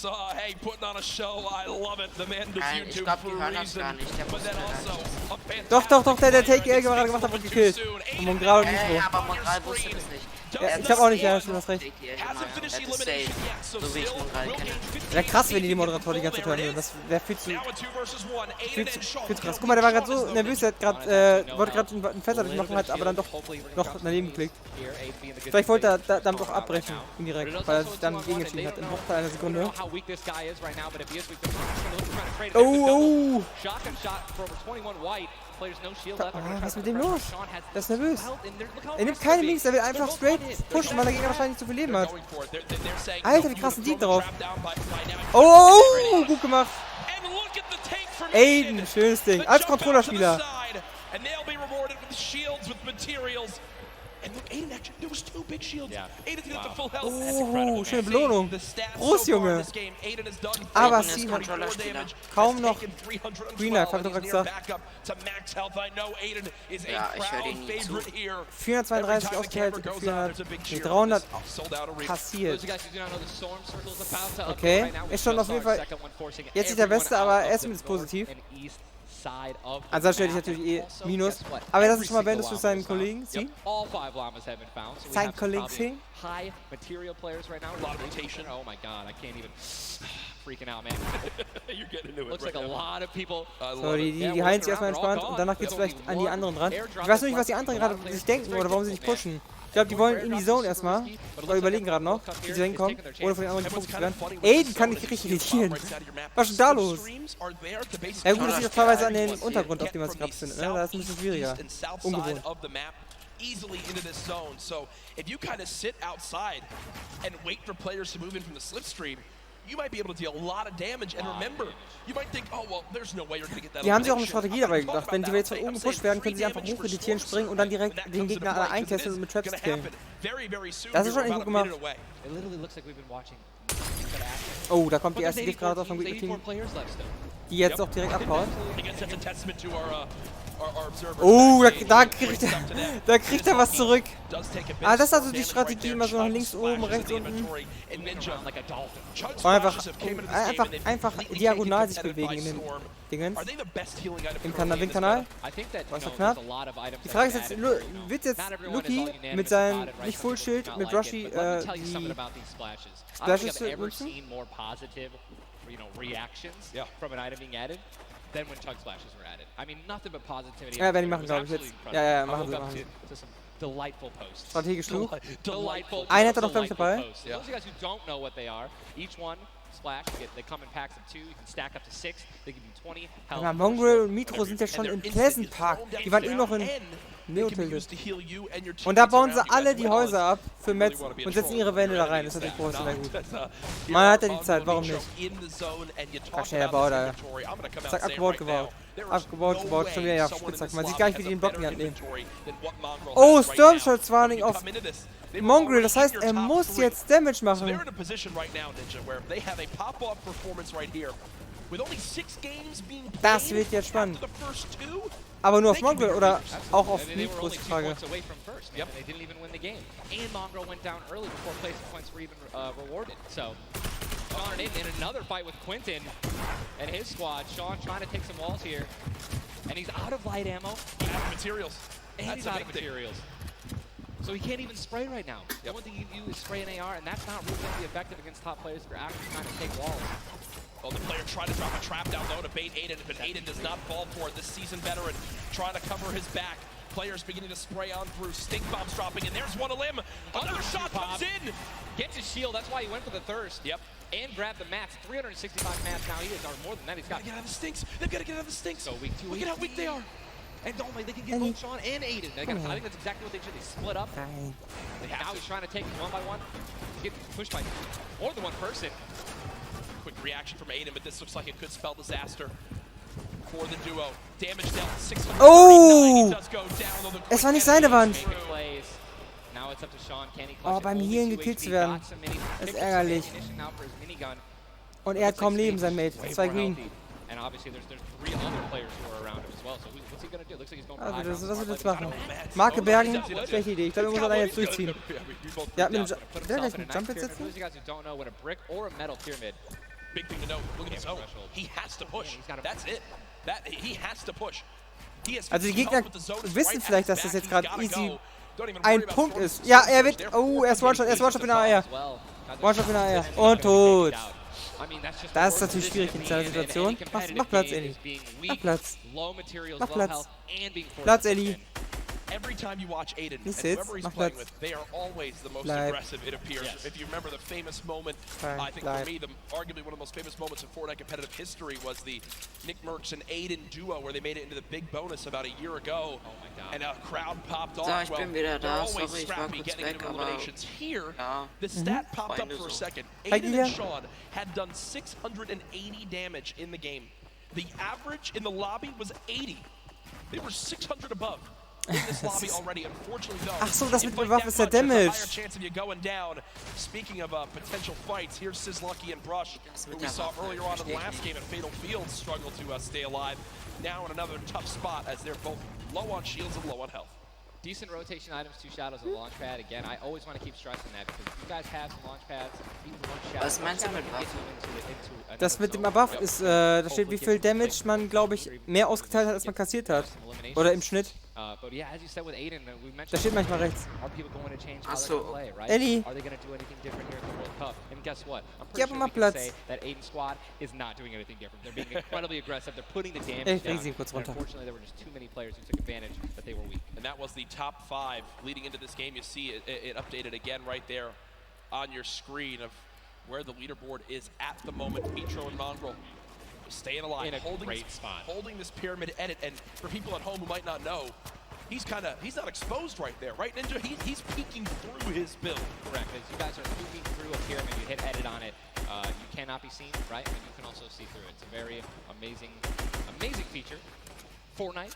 ich glaube, die hören das gar nicht. Der wusste Doch, der Take gerade gemacht hat und gekillt. Und Mongrel und Mikro. Aber Mongrel wusste das nicht. Ja, ich hab auch nicht, ja, du hast recht. So wie ich Mongrel kenne. Wäre krass, wenn die Moderatoren die ganze Zeit hören würden. Das wäre viel zu krass. Guck mal, der war gerade so nervös, der hat wollte gerade einen Fenster durchmachen, hat aber dann doch noch daneben geklickt. Vielleicht wollte er damit auch abbrechen, indirekt, weil er sich dann gegen entschieden hat, in Bruchteil einer Sekunde. Oh! Was ist mit dem los? Der ist nervös. Er nimmt keine Links, er will einfach straight pushen, weil der Gegner wahrscheinlich nicht so viel Leben hat. Alter, wie krass sind die drauf. Oh, gut gemacht. Aiden, schönes Ding. Als Controllerspieler. Oh, schöne Belohnung. Groß, Junge. Aber sie hat kaum noch Greenlight, hab ich doch gerade gesagt. Ja, ich höre den nie zu. 432 ausgeteilt, 300 kassiert. Okay, ist schon auf jeden Fall jetzt nicht der Beste, aber er ist zumindest positiv. Ansonsten hätte ich natürlich Minus. Aber das ist schon mal Bonus für seinen Kollegen. Sie? Sein Kollegen Sie? High material players right now. A lot of rotation. Oh my god, I can't even. Freaking out, man. You're getting into it. Looks like a lot of people. So, die heilen sich erstmal entspannt und danach geht's vielleicht an die anderen dran. Ich weiß nur nicht, was die anderen gerade sich denken oder warum sie nicht pushen. Ich glaube, die wollen in die Zone erstmal. Oder überlegen gerade noch, wie sie hinkommen, ohne von den anderen gefunden zu werden. Aiden kann nicht richtig editieren. Was ist denn da los? Ja gut, das liegt auch teilweise an den Untergrund, auf dem man sich gerade findet. Ne? Da ist ein bisschen schwieriger. Ungewohnt. Easily into this zone. So if you kind of sit outside and wait for players to move in from the slipstream, you might be able to deal a lot of damage. And remember, you might think, oh well, there's no way you're going to get that. Die haben sich auch eine Strategie dabei gedacht. Wenn die jetzt von oben gepusht werden, können sie einfach hochreditieren, springen und dann direkt den Gegner alle eintesten und mit Traps killen. Das ist schon echt gut gemacht. Oh, da kommt die erste Gift gerade auf vom Gegner-Team, die jetzt auch direkt abhaut. Oh, da kriegt er was zurück. Ah, das ist also die Strategie, immer so nach links oben, rechts unten. Und einfach diagonal sich bewegen in den Dingens. Im Kanal. Was war knapp? Die Frage ist jetzt, wird jetzt Luki mit seinem nicht Full-Schild, mit Roshi, die Splashes nutzen? Than when chug splashes were added. I mean, nothing but positivity. Ja, werden die machen, glaube ich, jetzt. Ja, machen sie. Delightful posts. Strategisch klug. Delightful. Einer hat er doch, glaube ich, dabei. Those of you guys who don't know what they are, each one splash, they come in packs of 2, you can stack up to 6, they give you 20 health. Ja, Mongrel und Mitro sind ja schon im Pleasant Park. Die waren noch in Neotilde. Und da bauen sie alle die Häuser ab für Metz und setzen ihre Wände da rein. Das ist natürlich professionell gut. Man hat ja die Zeit, warum nicht? Ach, schnell baut, Alter. Zack, abgebaut, gebaut. Schon wieder, ja, Spitzhack. Man sieht gar nicht, wie die den Block in die Hand nehmen. Oh, Sturmshots Warning auf Mongrel. Das heißt, er muss jetzt Damage machen. Das wird jetzt spannend. Aber nur auf Mongrel oder auch auf Nitros Frage? Yep, they didn't even win the game. And Mongrel went down early before placement points were even rewarded. So, Sean in another fight with Quentin and his squad. Sean trying to take some walls here. And he's out of light ammo. Materials. And he's out of materials. So he can't even spray right now. The one thing you can do is spray an AR, and that's not really going to be effective against top players that are actually trying to take walls. Well, the player tried to drop a trap down low to bait Aiden, but Aiden does not fall for it. This seasoned veteran trying to cover his back. Players beginning to spray on through. Stink bombs dropping, and there's one a limb. Another shot comes in. Gets his shield. That's why he went for the thirst. Yep. And grabbed the mats. 365 mats now he is, or more than that. He's got to get out of the stinks. They've got to get out of the stinks. So weak, too. Look at how weak they are. And don't they can get both Sean and Aiden. I think that's exactly what they should. They split up. Now he's trying to take them one by one. Get pushed by more than one person. Quick reaction from Aiden, but this looks like it could spell disaster for the duo. Damage dealt 600. Oh! Es war nicht seine Wand. Oh, beim Healen gekillt zu werden. Das ist ärgerlich. Und er hat kaum Leben, sein Mate. 2 Green. Also, das wird jetzt machen. Marke bergen, schlechte Idee. Ich glaube, wir müssen einen jetzt durchziehen. Ja, mit dem Jump jetzt setzen? Big thing to note. Look at his zone. He has to push. That's it. He has to push. Also die Gegner wissen vielleicht, dass das jetzt gerade easy ein Punkt ist. Ja, er wird... Oh, er ist One-Shot in der AR. One-Shot in der AR. Und tot. Das ist natürlich schwierig in dieser Situation. Mach Platz, Ellie. Mach Platz. Mach Platz. Platz, Ellie. Every time you watch Aiden and whoever he's playing with, they are always the most aggressive, it appears. Yes. If you remember the famous moment, I think for me, arguably one of the most famous moments in Fortnite competitive history was the Nick Merckx and Aiden duo where they made it into the big bonus about a year ago. Oh my God. And a crowd popped off. Well, they're always scrappy getting into eliminations. Here, the stat popped up for a second. Aiden and Sean had done 680 damage in the game. The average in the lobby was 80. They were 600 above. Ach so, das mit der Waffe ist der Damage. Speaking of potential fights, here's Sizlucky and Brush, who we saw earlier on in the last game at Fatal Fields struggle to stay alive. Now in another tough spot as they're both low on shields and low on health. Decent rotation items, 2 shadows, a launch pad. Again, I always want to keep stressing that because if you guys have some launch pads, even one shadow. Was meinst du mit Buff? Das mit dem Buff ist, da steht, wie viel Damage man, glaube ich, mehr ausgeteilt hat, als man kassiert hat. Oder im Schnitt. Da steht manchmal rechts. Achso. Ellie. Gib mal Platz. Ich bring sie kurz runter. And that was the top 5 leading into this game. You see it updated again right there on your screen of where the leaderboard is at the moment. Mitro and Mongrel staying alive, holding this pyramid edit. And for people at home who might not know, he's not exposed right there, right, Ninja? He's peeking through his build. Correct. As you guys are peeking through a pyramid, you hit edit on it. You cannot be seen, right? And you can also see through it. It's a very amazing feature. Fornite,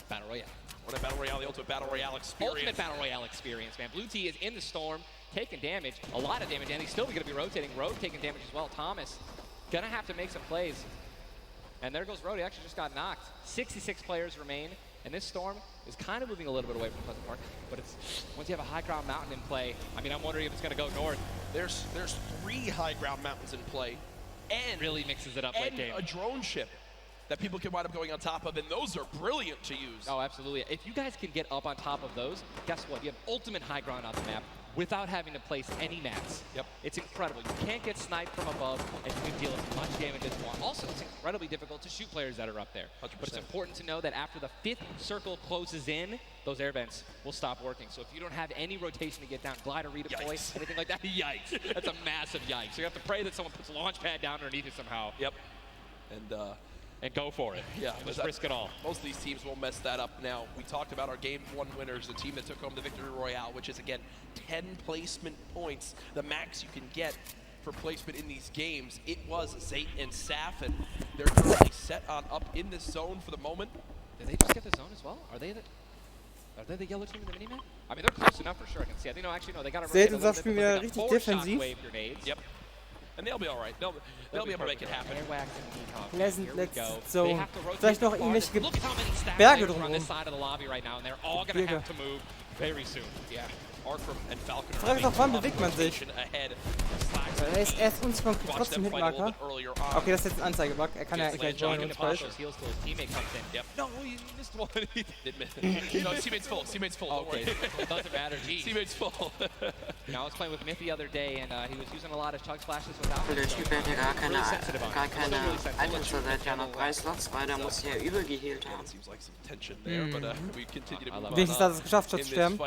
Battle Royale. What a Battle Royale, the ultimate Battle Royale experience. Ultimate Battle Royale experience, man. Blue T is in the storm, taking damage, a lot of damage, and he's still going to be rotating. Rogue taking damage as well. Thomas going to have to make some plays. And there goes Road. He actually just got knocked. 66 players remain, and this storm is kind of moving a little bit away from Pleasant Park. But it's once you have a high ground mountain in play, I mean, I'm wondering if it's going to go north. There's 3 high ground mountains in play, and really mixes it up late game. A drone ship that people can wind up going on top of, and those are brilliant to use. Oh, absolutely. If you guys can get up on top of those, guess what? You have ultimate high ground on the map without having to place any mats. Yep. It's incredible. You can't get sniped from above, and you can deal as much damage as you want. Also, it's incredibly difficult to shoot players that are up there. 100%. But it's important to know that after the 5th circle closes in, those air vents will stop working. So if you don't have any rotation to get down, glider, redeploy, anything like that, yikes. That's a massive yikes. So you have to pray that someone puts a launch pad down underneath it somehow. Yep. And go for it. Yeah, just risk it all. Most of these teams will mess that up. Now, we talked about our Game 1 winners, the team that took home the Victory Royale, which is, again, 10 placement points, the max you can get for placement in these games. It was Zayt and Saf, and they're currently set on up in this zone for the moment. Did they just get the zone as well? Are they the yellow team in the minimap? I mean, they're close enough for sure. I can see. I think, no, actually, no, they got to Zayt und Saf spielen wieder richtig defensiv. Yep. And they'll be all right. They'll be able to make it happen. Pleasant Zone. Vielleicht noch irgendwelche Berge drumherum. Gebirge. Frag doch, wann bewegt man sich? Er ist uns trotzdem Hitmarker. Okay, das ist jetzt ein Anzeigebug. Er kann ja gleich joinen und falsch. No, you missed one. No, teammate's full. Teammate's full. Okay, doesn't matter. Geez. Teammate's full. You know, I was playing with Myth the other day, and he was using a lot of chug splashes without. Der Typ hat ja gar keine Items seit ja noch 3 Slots, weil der muss ja übergeheilt haben. Wenigstens hat es geschafft, statt zu sterben.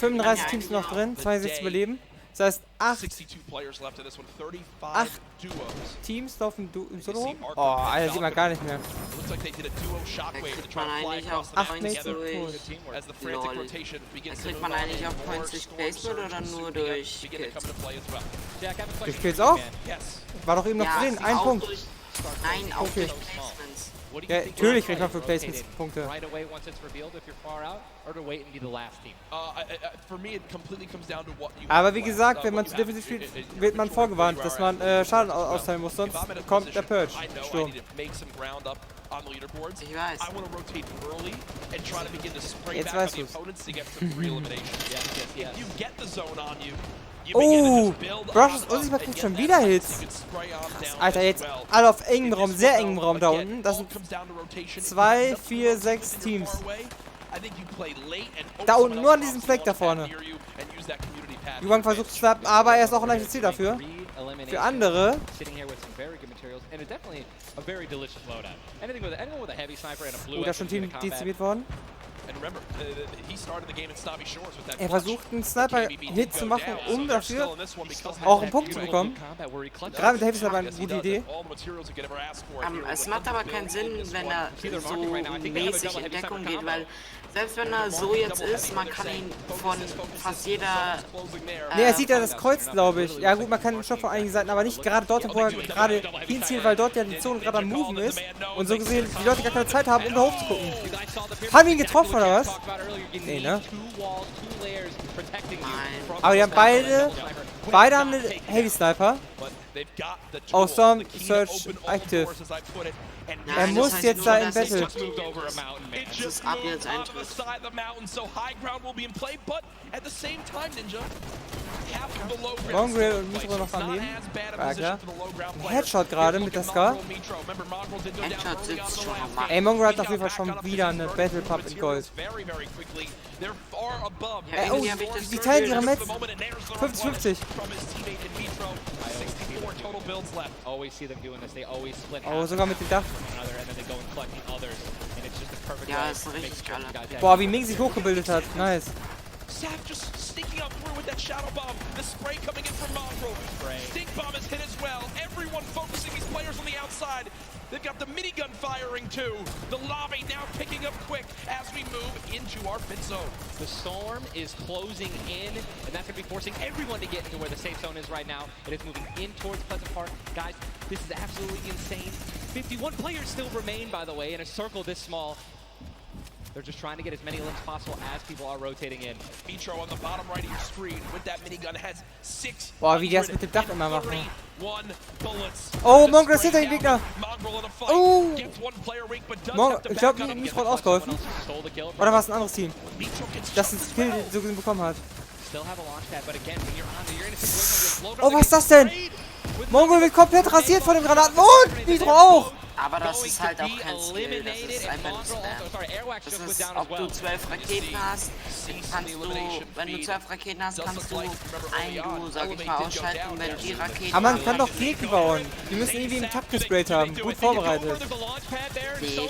35 Teams noch drin, 62 überleben. Das heißt, 8 Teams laufen im Solo rum. Oh, Alter, sieht man gar nicht mehr. 8 Mates und tot. Kriegt man eigentlich auch Points durch Placement oder nur durch Kills? Durch Kills auch? War doch eben noch drin, ein Punkt. Nein, auch durch Placements. Ja, natürlich kriegt man für Placements Punkte. Aber wie gesagt, wenn man zu defensiv spielt, wird man vorgewarnt, dass man Schaden austeilen muss, sonst kommt der Purge-Sturm. Ich weiß. Jetzt weißt du's. Oh, Brush unsichtbar kriegt schon wieder Hits. Krass, Alter, jetzt alle auf engem Raum, sehr engem Raum da unten. Das sind 2, 4, 6 Teams. Da unten, nur an diesem Fleck da vorne. Juwang versucht zu snappen, aber er ist auch ein leichtes Ziel dafür. Für andere. Oh, da ist schon ein Team dezimiert worden. Er versucht einen Sniper-Hit zu machen, um dafür auch einen Punkt zu bekommen. Gerade mit der Heavy Sniper eine gute Idee. Es macht aber keinen Sinn, wenn er so mäßig in Deckung geht, weil selbst wenn er so jetzt ist, man kann ihn von fast jeder... Ne, er sieht ja das Kreuz, glaube ich. Ja gut, man kann ihn schon von einigen Seiten, aber nicht gerade dort, wo er gerade hinzielt, weil dort ja die Zone gerade am Moven ist. Und so gesehen, die Leute gar keine Zeit haben, um da hoch zu gucken. Haben wir ihn getroffen oder was? Nee, ne? Aber die haben beide haben einen Heavy Sniper. Oh, Storm Search Active. Er muss jetzt da in Battle. Das ist ab jetzt Eintritt. Mongrel und Mitro noch daneben. Ja, klar. Headshot gerade mit der Ska. Headshot sitzt schon am Markt. Ey, Mongrel hat auf jeden Fall schon wieder eine Battle Pump in Gold. Ja, oh, die teilen ihre Mets. 50-50. Oh, sogar mit dem Dach. Ja, ist ein richtig geiler. Boah, wie Ming sich hochgebildet hat. Nice. Saf just sneaking up through with that shadow bomb. The spray coming in from Mongrel. Stink bomb is hit as well. Everyone focusing these players on the outside. They've got the minigun firing too. The lobby now picking up quick as we move into our pit zone. The storm is closing in, and that's going to be forcing everyone to get into where the safe zone is right now. It is moving in towards Pleasant Park. Guys, this is absolutely insane. 51 players still remain, by the way, in a circle this small. They're just trying to get as many limbs possible as people are rotating in. Mitro on the bottom right of your screen with that minigun has 6. Boah, wie die das mit dem Dach immer machen. Oh, Mongrel ist hinter dem Gegner. Oh. Ich glaube, Mitro hat ausgeholfen. Oder war es ein anderes Team, das ein Skill so gesehen bekommen hat. Oh, was ist das denn? Mongrel wird komplett rasiert von dem Granaten. Und Mitro auch. Aber das ist halt auch kein Skill, das ist einfach ein Spam. Das ist, ob du 12 Raketen hast, kannst du, wenn du 12 Raketen hast, kannst du ein Duo, sag ich mal, ausschalten, wenn die Raketen... Aber man kann doch Gegner bauen. Die müssen irgendwie im Takt gesprayt haben, gut vorbereitet. Nee,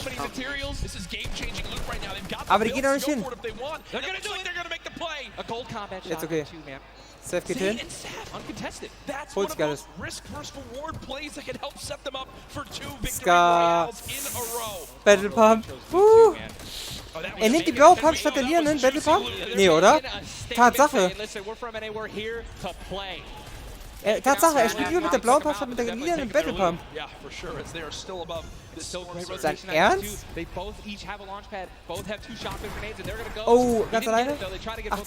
aber die gehen doch nicht hin. Jetzt okay. Safe geht hin. Holt sich alles. Ska. Battle Pump. Er nimmt die blaue Pump statt der lilanen Battle Pump? Nee, oder? Tatsache. Tatsache, er spielt nur mit der blauen Pump statt mit der lilanen Battle Pump. Sein Ernst? Oh, ganz alleine? Ach,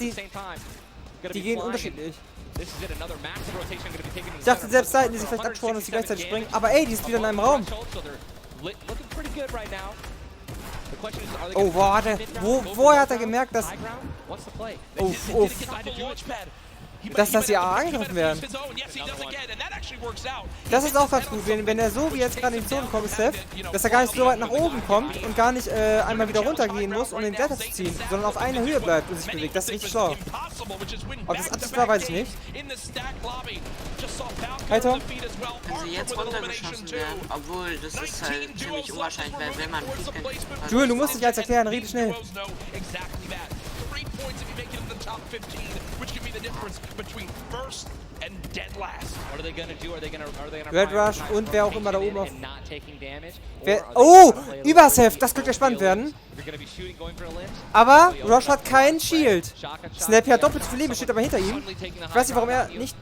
die gehen unterschiedlich. Ich dachte, selbst Seiten, die sich vielleicht absporen und sie gleichzeitig springen. Aber ey, die ist wieder in einem Raum. Oh, woher hat er gemerkt, dass... dass sie angegriffen werden. Das ist auch ganz gut, wenn er so wie jetzt gerade in die Zone kommt, Steph, dass er gar nicht so weit nach oben kommt und gar nicht einmal wieder runtergehen muss, um den Wetter zu ziehen, sondern auf einer Höhe bleibt und sich bewegt. Das ist richtig schlau. Ob das Absicht war, weiß ich nicht. Hi Tom. Wenn sie jetzt runtergeschossen werden, obwohl das ist halt ziemlich unwahrscheinlich, weil wenn man Jules, du musst dich jetzt erklären, rede schnell. Red Rush und wer auch immer da oben auf... Oh! Übersafe! Das könnte ja spannend werden. Aber Rush hat keinen Shield. Snappy hat doppelt so viel Leben, steht aber hinter ihm. Ich weiß nicht, warum er nicht...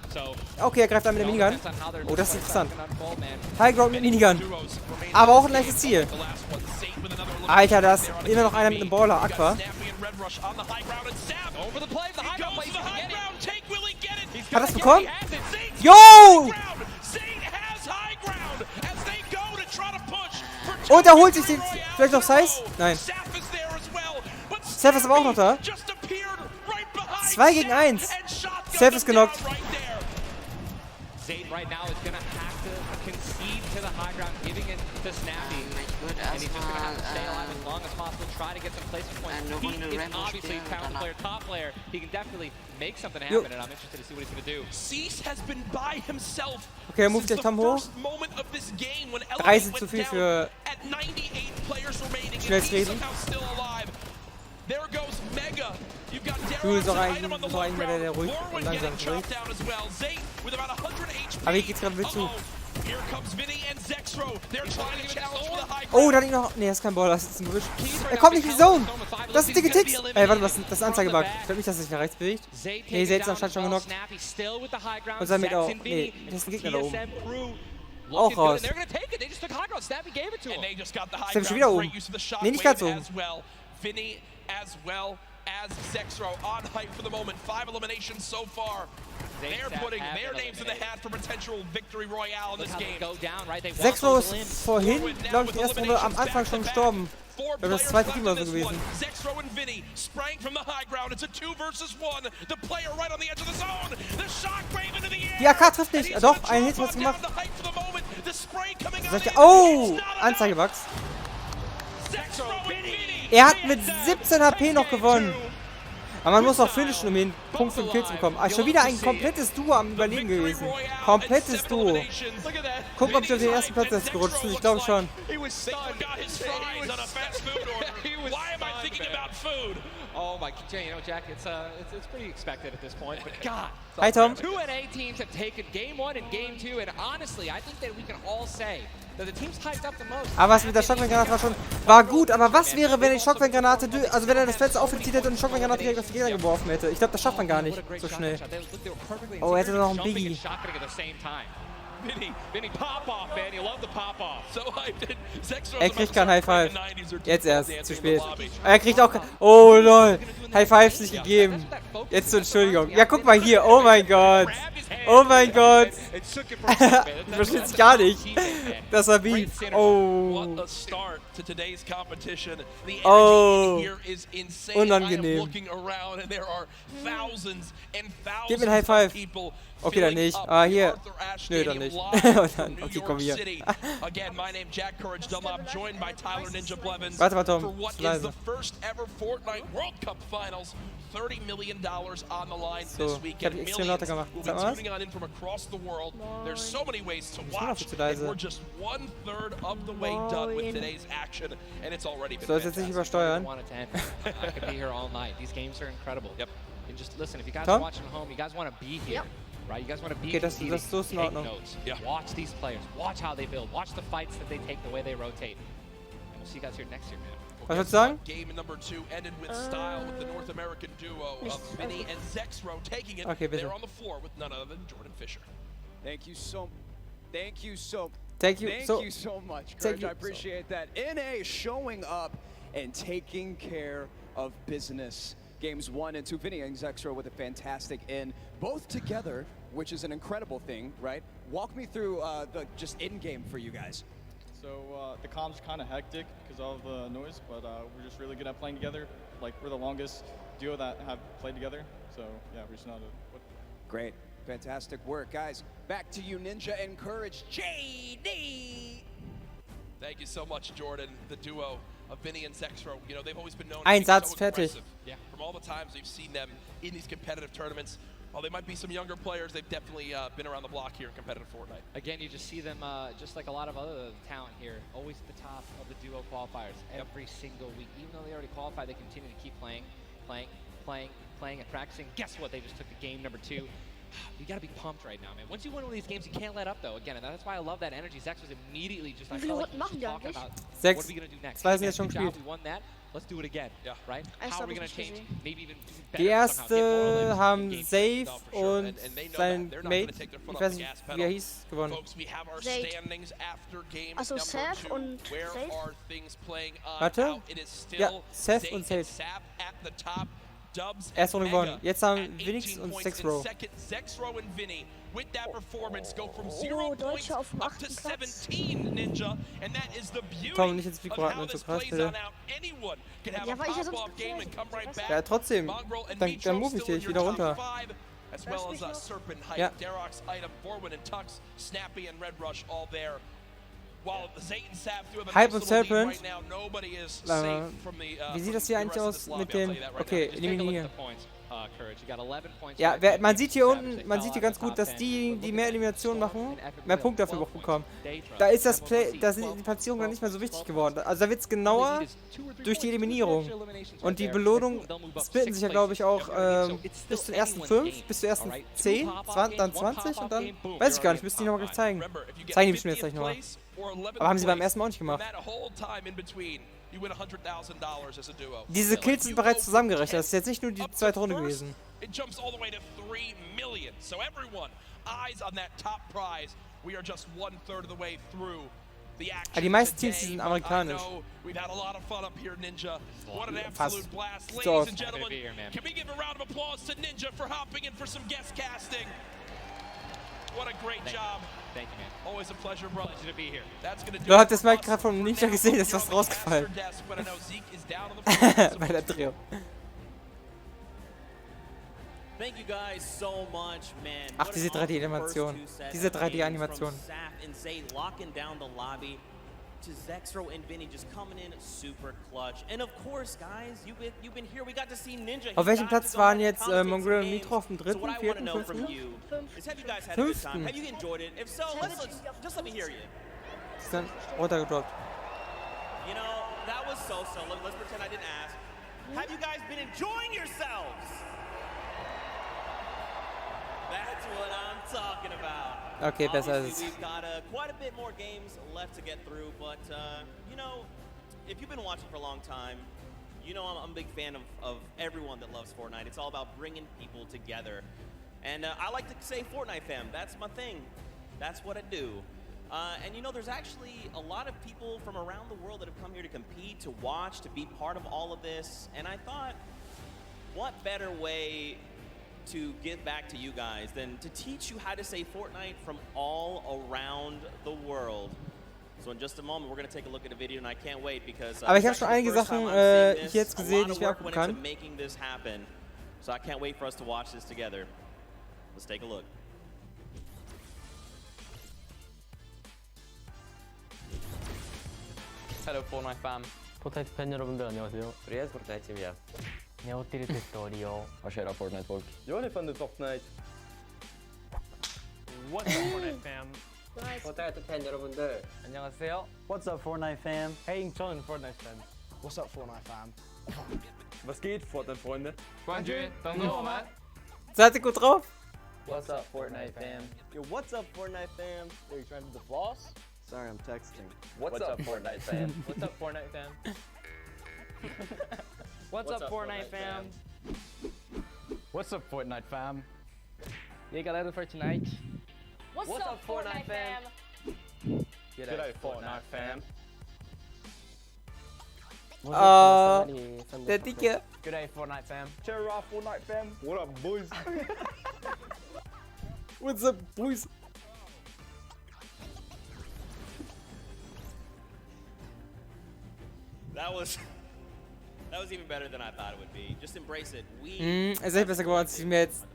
Okay, er greift an mit der Minigun. Oh, das ist interessant. High Ground mit Minigun. Aber auch ein leichtes Ziel. Alter, das ist immer noch einer mit einem Baller. Aqua. Hat das bekommen? Yo! Und er holt sich den... Vielleicht noch Size? Nein. Seth ist aber auch noch da. 2 gegen 1. Seth ist genockt. Ich würde erstmal eine Runde Rainbow spielen und danach. Okay, er moved gleich Tom hoch. 3 sind zu viel für schnelles Reden. Du bist doch eigentlich mehr der ruhig und langsam spricht. Aber hier geht's gerade wild zu. Oh, da liegt noch... Ne, das ist kein Baller, das ist ein Gebüsch. Er kommt nicht in die Zone! Das ist dicke Ticks! Ey, warte, das ist Anzeigebug. Ich glaube nicht, dass er sich nach rechts bewegt. Ne, Zay ist anscheinend schon genockt. Und sein mit auch. Ne, das ist ein Gegner da oben. Auch raus. Ist der schon wieder oben? Ne, nicht ganz oben. Vinny as well as Zexro on hype for the moment. 5 eliminations so far. They're putting their names in the hat for potential victory royale in this game. Zexro ist vorhin, glaube ich, die erste Runde am Anfang schon gestorben. Oder das zweite Team war so gewesen. Zexro and Vinny sprang from the high ground. It's a 2 versus 1. The player right on the edge of the zone. The shockwave into the air. Die AK trifft nicht. Doch, einen Hit hat's gemacht. Oh! Anzeigebugs. Er hat mit 17 HP noch gewonnen. Aber man muss auch finishen, um den Punkt für den Kill zu bekommen. Ah, schon wieder ein komplettes Duo am Überleben gewesen. Komplettes Duo. Gucken, ob ich auf den ersten Platz jetzt gerutscht bin. Ich glaube schon. Oh my God, you know, Jack, it's pretty expected at this point, but God. Hi, Tom. 2 NA teams have taken Game 1 and Game 2, and honestly, I think that we can all say that the teams hyped up the most. Aber was mit der Shockwave-Granate war gut, aber was wäre, wenn die Shockwave-Granate, also wenn er das Fenster aufgezieht hätte und die Shockwave-Granate direkt auf die Gegner geworfen hätte? Ich glaube, das schafft man gar nicht so schnell. Oh, er hätte noch einen Biggie. Vinny pop-off, man. You love the pop-off. So Er kriegt kein High Five. Jetzt erst, zu spät. Er kriegt auch kein... Oh, lol. High Fives nicht gegeben. Jetzt zur Entschuldigung. Ja, guck mal hier. Oh mein Gott. Oh mein Gott. Du verstehst gar nicht. Das war Beef. Oh. Oh. Unangenehm. Gib mir ein High Five. Okay, dann nicht. Ah, hier. Nö, dann nicht. Okay, komm hier. Warte mal, Tom. Leise. So, ich hab die extrem lauter gemacht. Sag mal was? Ich bin noch viel zu leise. Soll ich jetzt nicht übersteuern? Tom? Right, you guys want to be okay, das ist so in Ordnung. Watch these players. Watch how they build. Watch the fights that they take, the way they rotate. And we'll see you guys here next year, man. Was würdest du sagen? Game number 2 ended with style with the North American duo of Vinny and Zexro taking it. Okay, bitte. They're on the floor with none other than Jordan Fisher. Thank you so much, Courage. I appreciate that. NA showing up and taking care of business. Games 1 and 2, Vinny and Zexro with a fantastic in, both together, which is an incredible thing, right? Walk me through the just in-game for you guys. So the comp's kind of hectic because of the noise, but we're just really good at playing together. Like, we're the longest duo that have played together, so yeah, we're just not a... Great, fantastic work, guys. Back to you, Ninja and Courage, JD! Thank you so much, Jordan, the duo of Vinny and Zexro. You know, they've always been known Ein to be Satz, so fertig. aggressive. Yeah. From all the times we've seen them in these competitive tournaments, while they might be some younger players, they've definitely been around the block here in competitive Fortnite. Again, you just see them, just like a lot of other talent here, always at the top of the duo qualifiers every single week. Even though they already qualified, they continue to keep playing, and practicing. Guess what? They just took the game number 2. You gotta be pumped right now, man. Once you win one of these games, you can't let up, though. Again, and that's why I love that energy. Zex was immediately just, I felt like he was just talking about, what are we gonna do next? Hey, man, good job, we won that. Let's do it again, right? How are we gonna change? Maybe even do better. Die erste haben Safe und sein Mate, ich weiß nicht, wie er hieß, gewonnen. Also Safe und Safe? Warte? Ja, Safe und Safe. Erste Runde gewonnen. Jetzt haben Vinix und Zexro. With that performance, go from 0 points up to 17, Ninja, and that is the beauty Tom, nicht ins of Mikro how atmen, so this krass, plays bitte. on out. Anyone can have a pop-off game and come right back. Ja, trotzdem. Dann move ich dich wieder runter. As well as Serpent, Hype, Ja. Derox, Item, Forward and Tux, Snappy and Red Rush all there. While Zayt and Sap do have a Hype nice und little lead Serpent. right now, nobody is safe from the Wie sieht das hier eigentlich aus mit dem... Okay, eliminieren. Courage. You got 11 points. Ja, man sieht hier unten, man sieht hier ganz gut, dass die mehr Eliminationen machen, mehr Punkte dafür auch bekommen. Da ist das Play, da sind die Platzierungen dann nicht mehr so wichtig geworden. Also da wird es genauer durch die Eliminierung. Und die Belohnung splitten sich ja, glaube ich, auch bis zu den ersten 5, bis zu den ersten 10, 20, dann 20 und dann, weiß ich gar nicht, müsste ich nochmal gleich zeigen. Zeigen die bestimmt jetzt gleich nochmal. Aber haben sie beim ersten Mal auch nicht gemacht. Diese Kills sind bereits zusammengerechnet, das ist jetzt nicht nur die zweite Runde gewesen. It jumps all the way to 3 million. So everyone, eyes on that top prize. We are just 1/3 of the way through the action Die meisten Teams today. sind amerikanisch. We've had a lot of fun up here, Ninja. What an Fast. absolute blast. So Ladies awesome. and gentlemen, can we give a round of applause to Ninja for hopping in for some guest casting? What a great job. Thank you, man. Always a pleasure, brother. Pleasure to be here. That's gonna do Du habt it das for Mic us. gerade vom Ninja gesehen, ist was rausgefallen. But I know Zeke is down on the floor. Bei der Drehung. Thank you guys so much, man. Ach, diese 3D-Animation. Diese 3D-Animation. And Zay locking down the lobby to Zexro and Vinny just coming in super clutch. And of course, guys, you've been here. We got to see Ninja. Auf welchem Platz waren jetzt Mongrel und Nitro? Auf dem dritten, vierten, fünften? Fünften. Have you enjoyed it? If so, just let me hear you. Ist dann runtergedroppt. You know, that was so. Let's pretend I didn't ask. Have you guys been enjoying yourselves? That's what I'm talking about. Okay, besser ist es. We've got quite a bit more games left to get through, but you know, if you've been watching for a long time, you know I'm a big fan of everyone that loves Fortnite. It's all about bringing people together. And I like to say Fortnite fam, that's my thing. That's what I do. And you know, there's actually a lot of people from around the world that have come here to compete, to watch, to be part of all of this. And I thought, what better way to give back to you guys than to teach you how to say Fortnite from all around the world. So in just a moment, we're going to take a look at a video, and I can't wait because Aber ich habe schon einige Sachen hier jetzt gesehen, die ich mir angucken kann. Making this happen. So I can't wait for us to watch this together. Let's take a look. Hello Fortnite fam. 포트나이트 팬 여러분들 안녕하세요. Привет, Fortnite 팀이야. Jag har till tutorial. Vad sker Fortnite folk? Jag är fan du Fortnite. What's up Fortnite fam? Fortnite 팬 여러분들 안녕하세요. What's up Fortnite fam? Hey, John Fortnite fans. What's up Fortnite fam? Was geht, Fortnite Freunde? Freunde, dann Seid ihr gut drauf? What's up Fortnite fam? Yo, what's up Fortnite fam? Are you trying to do the floss? Sorry, I'm texting. What's up Fortnite fam? What's up Fortnite fam? What's up Fortnite fam? What's up Fortnite fam? E aí galera do Fortnite? What's up Fortnite fam? G'day Fortnite fam. Der Dicke. G'day Fortnite fam. Cheer up Fortnite fam. What up boys? What's up boys? That was even better than I thought it would be. Just embrace it. Es ist besser geworden, als ich mir jetzt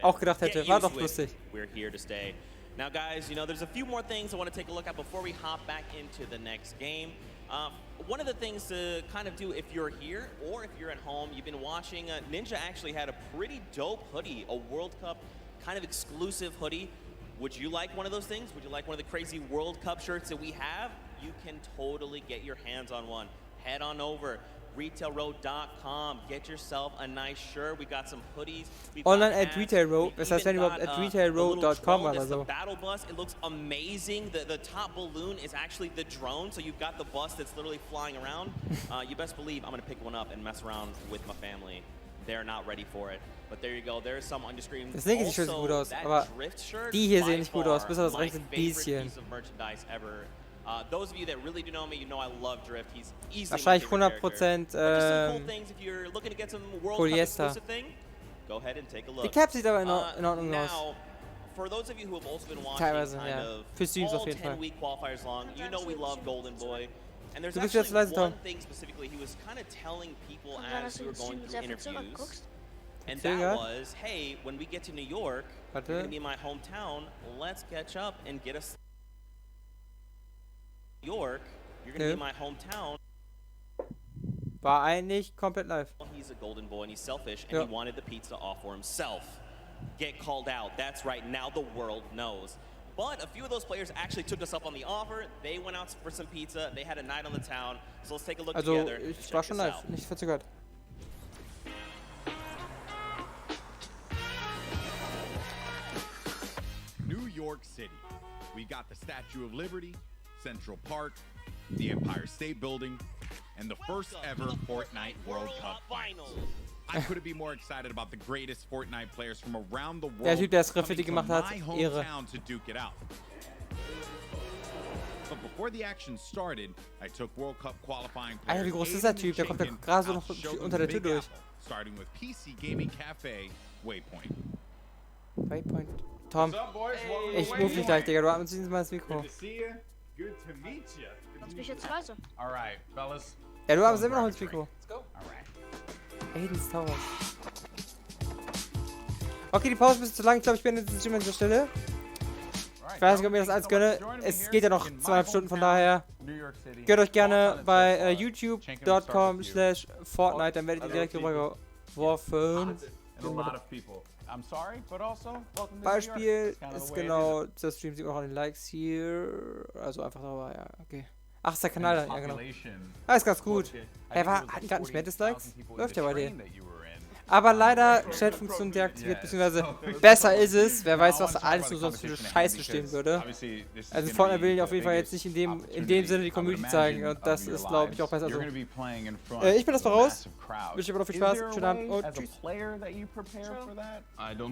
auch gedacht hätte. War doch lustig. We're here to stay. Now, guys, you know, there's a few more things I want to take a look at before we hop back into the next game. One of the things to kind of do if you're here or if you're at home, you've been watching, Ninja actually had a pretty dope hoodie, a World Cup kind of exclusive hoodie. Would you like one of those things? Would you like one of the crazy World Cup shirts that we have? You can totally get your hands on one. Head on over, retailrow.com, get yourself a nice shirt. We got some hoodies. Online at Retail Row. Das heißt, wenn überhaupt at retailrow.com oder so. Battle bus, it looks amazing. The top balloon is actually the drone, so you've got the bus that's literally flying around. You best believe I'm gonna pick one up and mess around with my family. They're not ready for it. But there you go, there's some on your screen. Das linke sieht gut aus, aber die hier sehen nicht gut aus, bis auf das rechte Bisschen. Those of you that really do know me, you know I love Drift. He's easily Wahrscheinlich 100% Polyester. Go ahead and take a look. Die Cap sieht aber in Ordnung aus. For those of you who have also been watching Teilweise, kind ja. of Für Streams auf all jeden Fall. 10-week qualifiers long, you know we love Golden Boy. And there's Du bist jetzt actually leise, one Tom. thing specifically he was kind of telling people as we were going through interviews. And Sehr that geil. was, hey, when we get to New York, you're going to be in my hometown, let's catch up and get us New York, you're going to be in my hometown. War eigentlich komplett live. He's a golden boy and he's selfish and he wanted the pizza off for himself. Get called out. That's right. Now the world knows. But a few of those players actually took us up on the offer. They went out for some pizza. They had a night on the town. So let's take a look together. Ich war schon live, nicht verzögert. New York City. We got the Statue of Liberty, Central Park, the Empire State Building, and the first ever Fortnite World Cup finals. I couldn't be more excited about the greatest Fortnite players from around the world Der Typ, der das Graffiti coming gemacht to hat, my Ehre. hometown to duke it out. But before the action started, I took World Cup qualifying Alter, wie groß ist der Typ? Der kommt ja gerade so noch unter der Tür durch. Starting with PC Gaming Cafe, Waypoint. Waypoint. Tom, ich move nicht gleich, Digga. Du atmest mal ins Mikro. Lass mich jetzt leise. Alright, fellas. Ja, du atmest immer noch ins Mikro. Aiden's Tower. Okay, die Pause ist ein bisschen zu lang. Ich glaube, ich beende den Stream an dieser Stelle. Ich weiß nicht, ob mir das alles gönne. Es geht ja noch 2,5 Stunden, von daher. Gönnt euch gerne bei youtube.com/Fortnite, dann werdet ihr direkt rübergeworfen. Beispiel ist genau, der Stream sieht man auch an den Likes hier. Also einfach darüber, ja, okay. Ach, ist der Kanal dann, ja genau. Ah, ist ganz gut. Er hatten gerade nicht mehr Dislikes. Läuft ja bei denen. Aber leider Chatfunktion deaktiviert, beziehungsweise besser ist es, wer weiß, was da alles nur sonst für Scheiße stehen würde. Also Fortnite will auf jeden Fall jetzt nicht in dem Sinne die Community zeigen und das ist, glaube ich, auch besser so. Ich bin das voraus. Wünsche dir noch viel Spaß, schönen Abend und tschüss.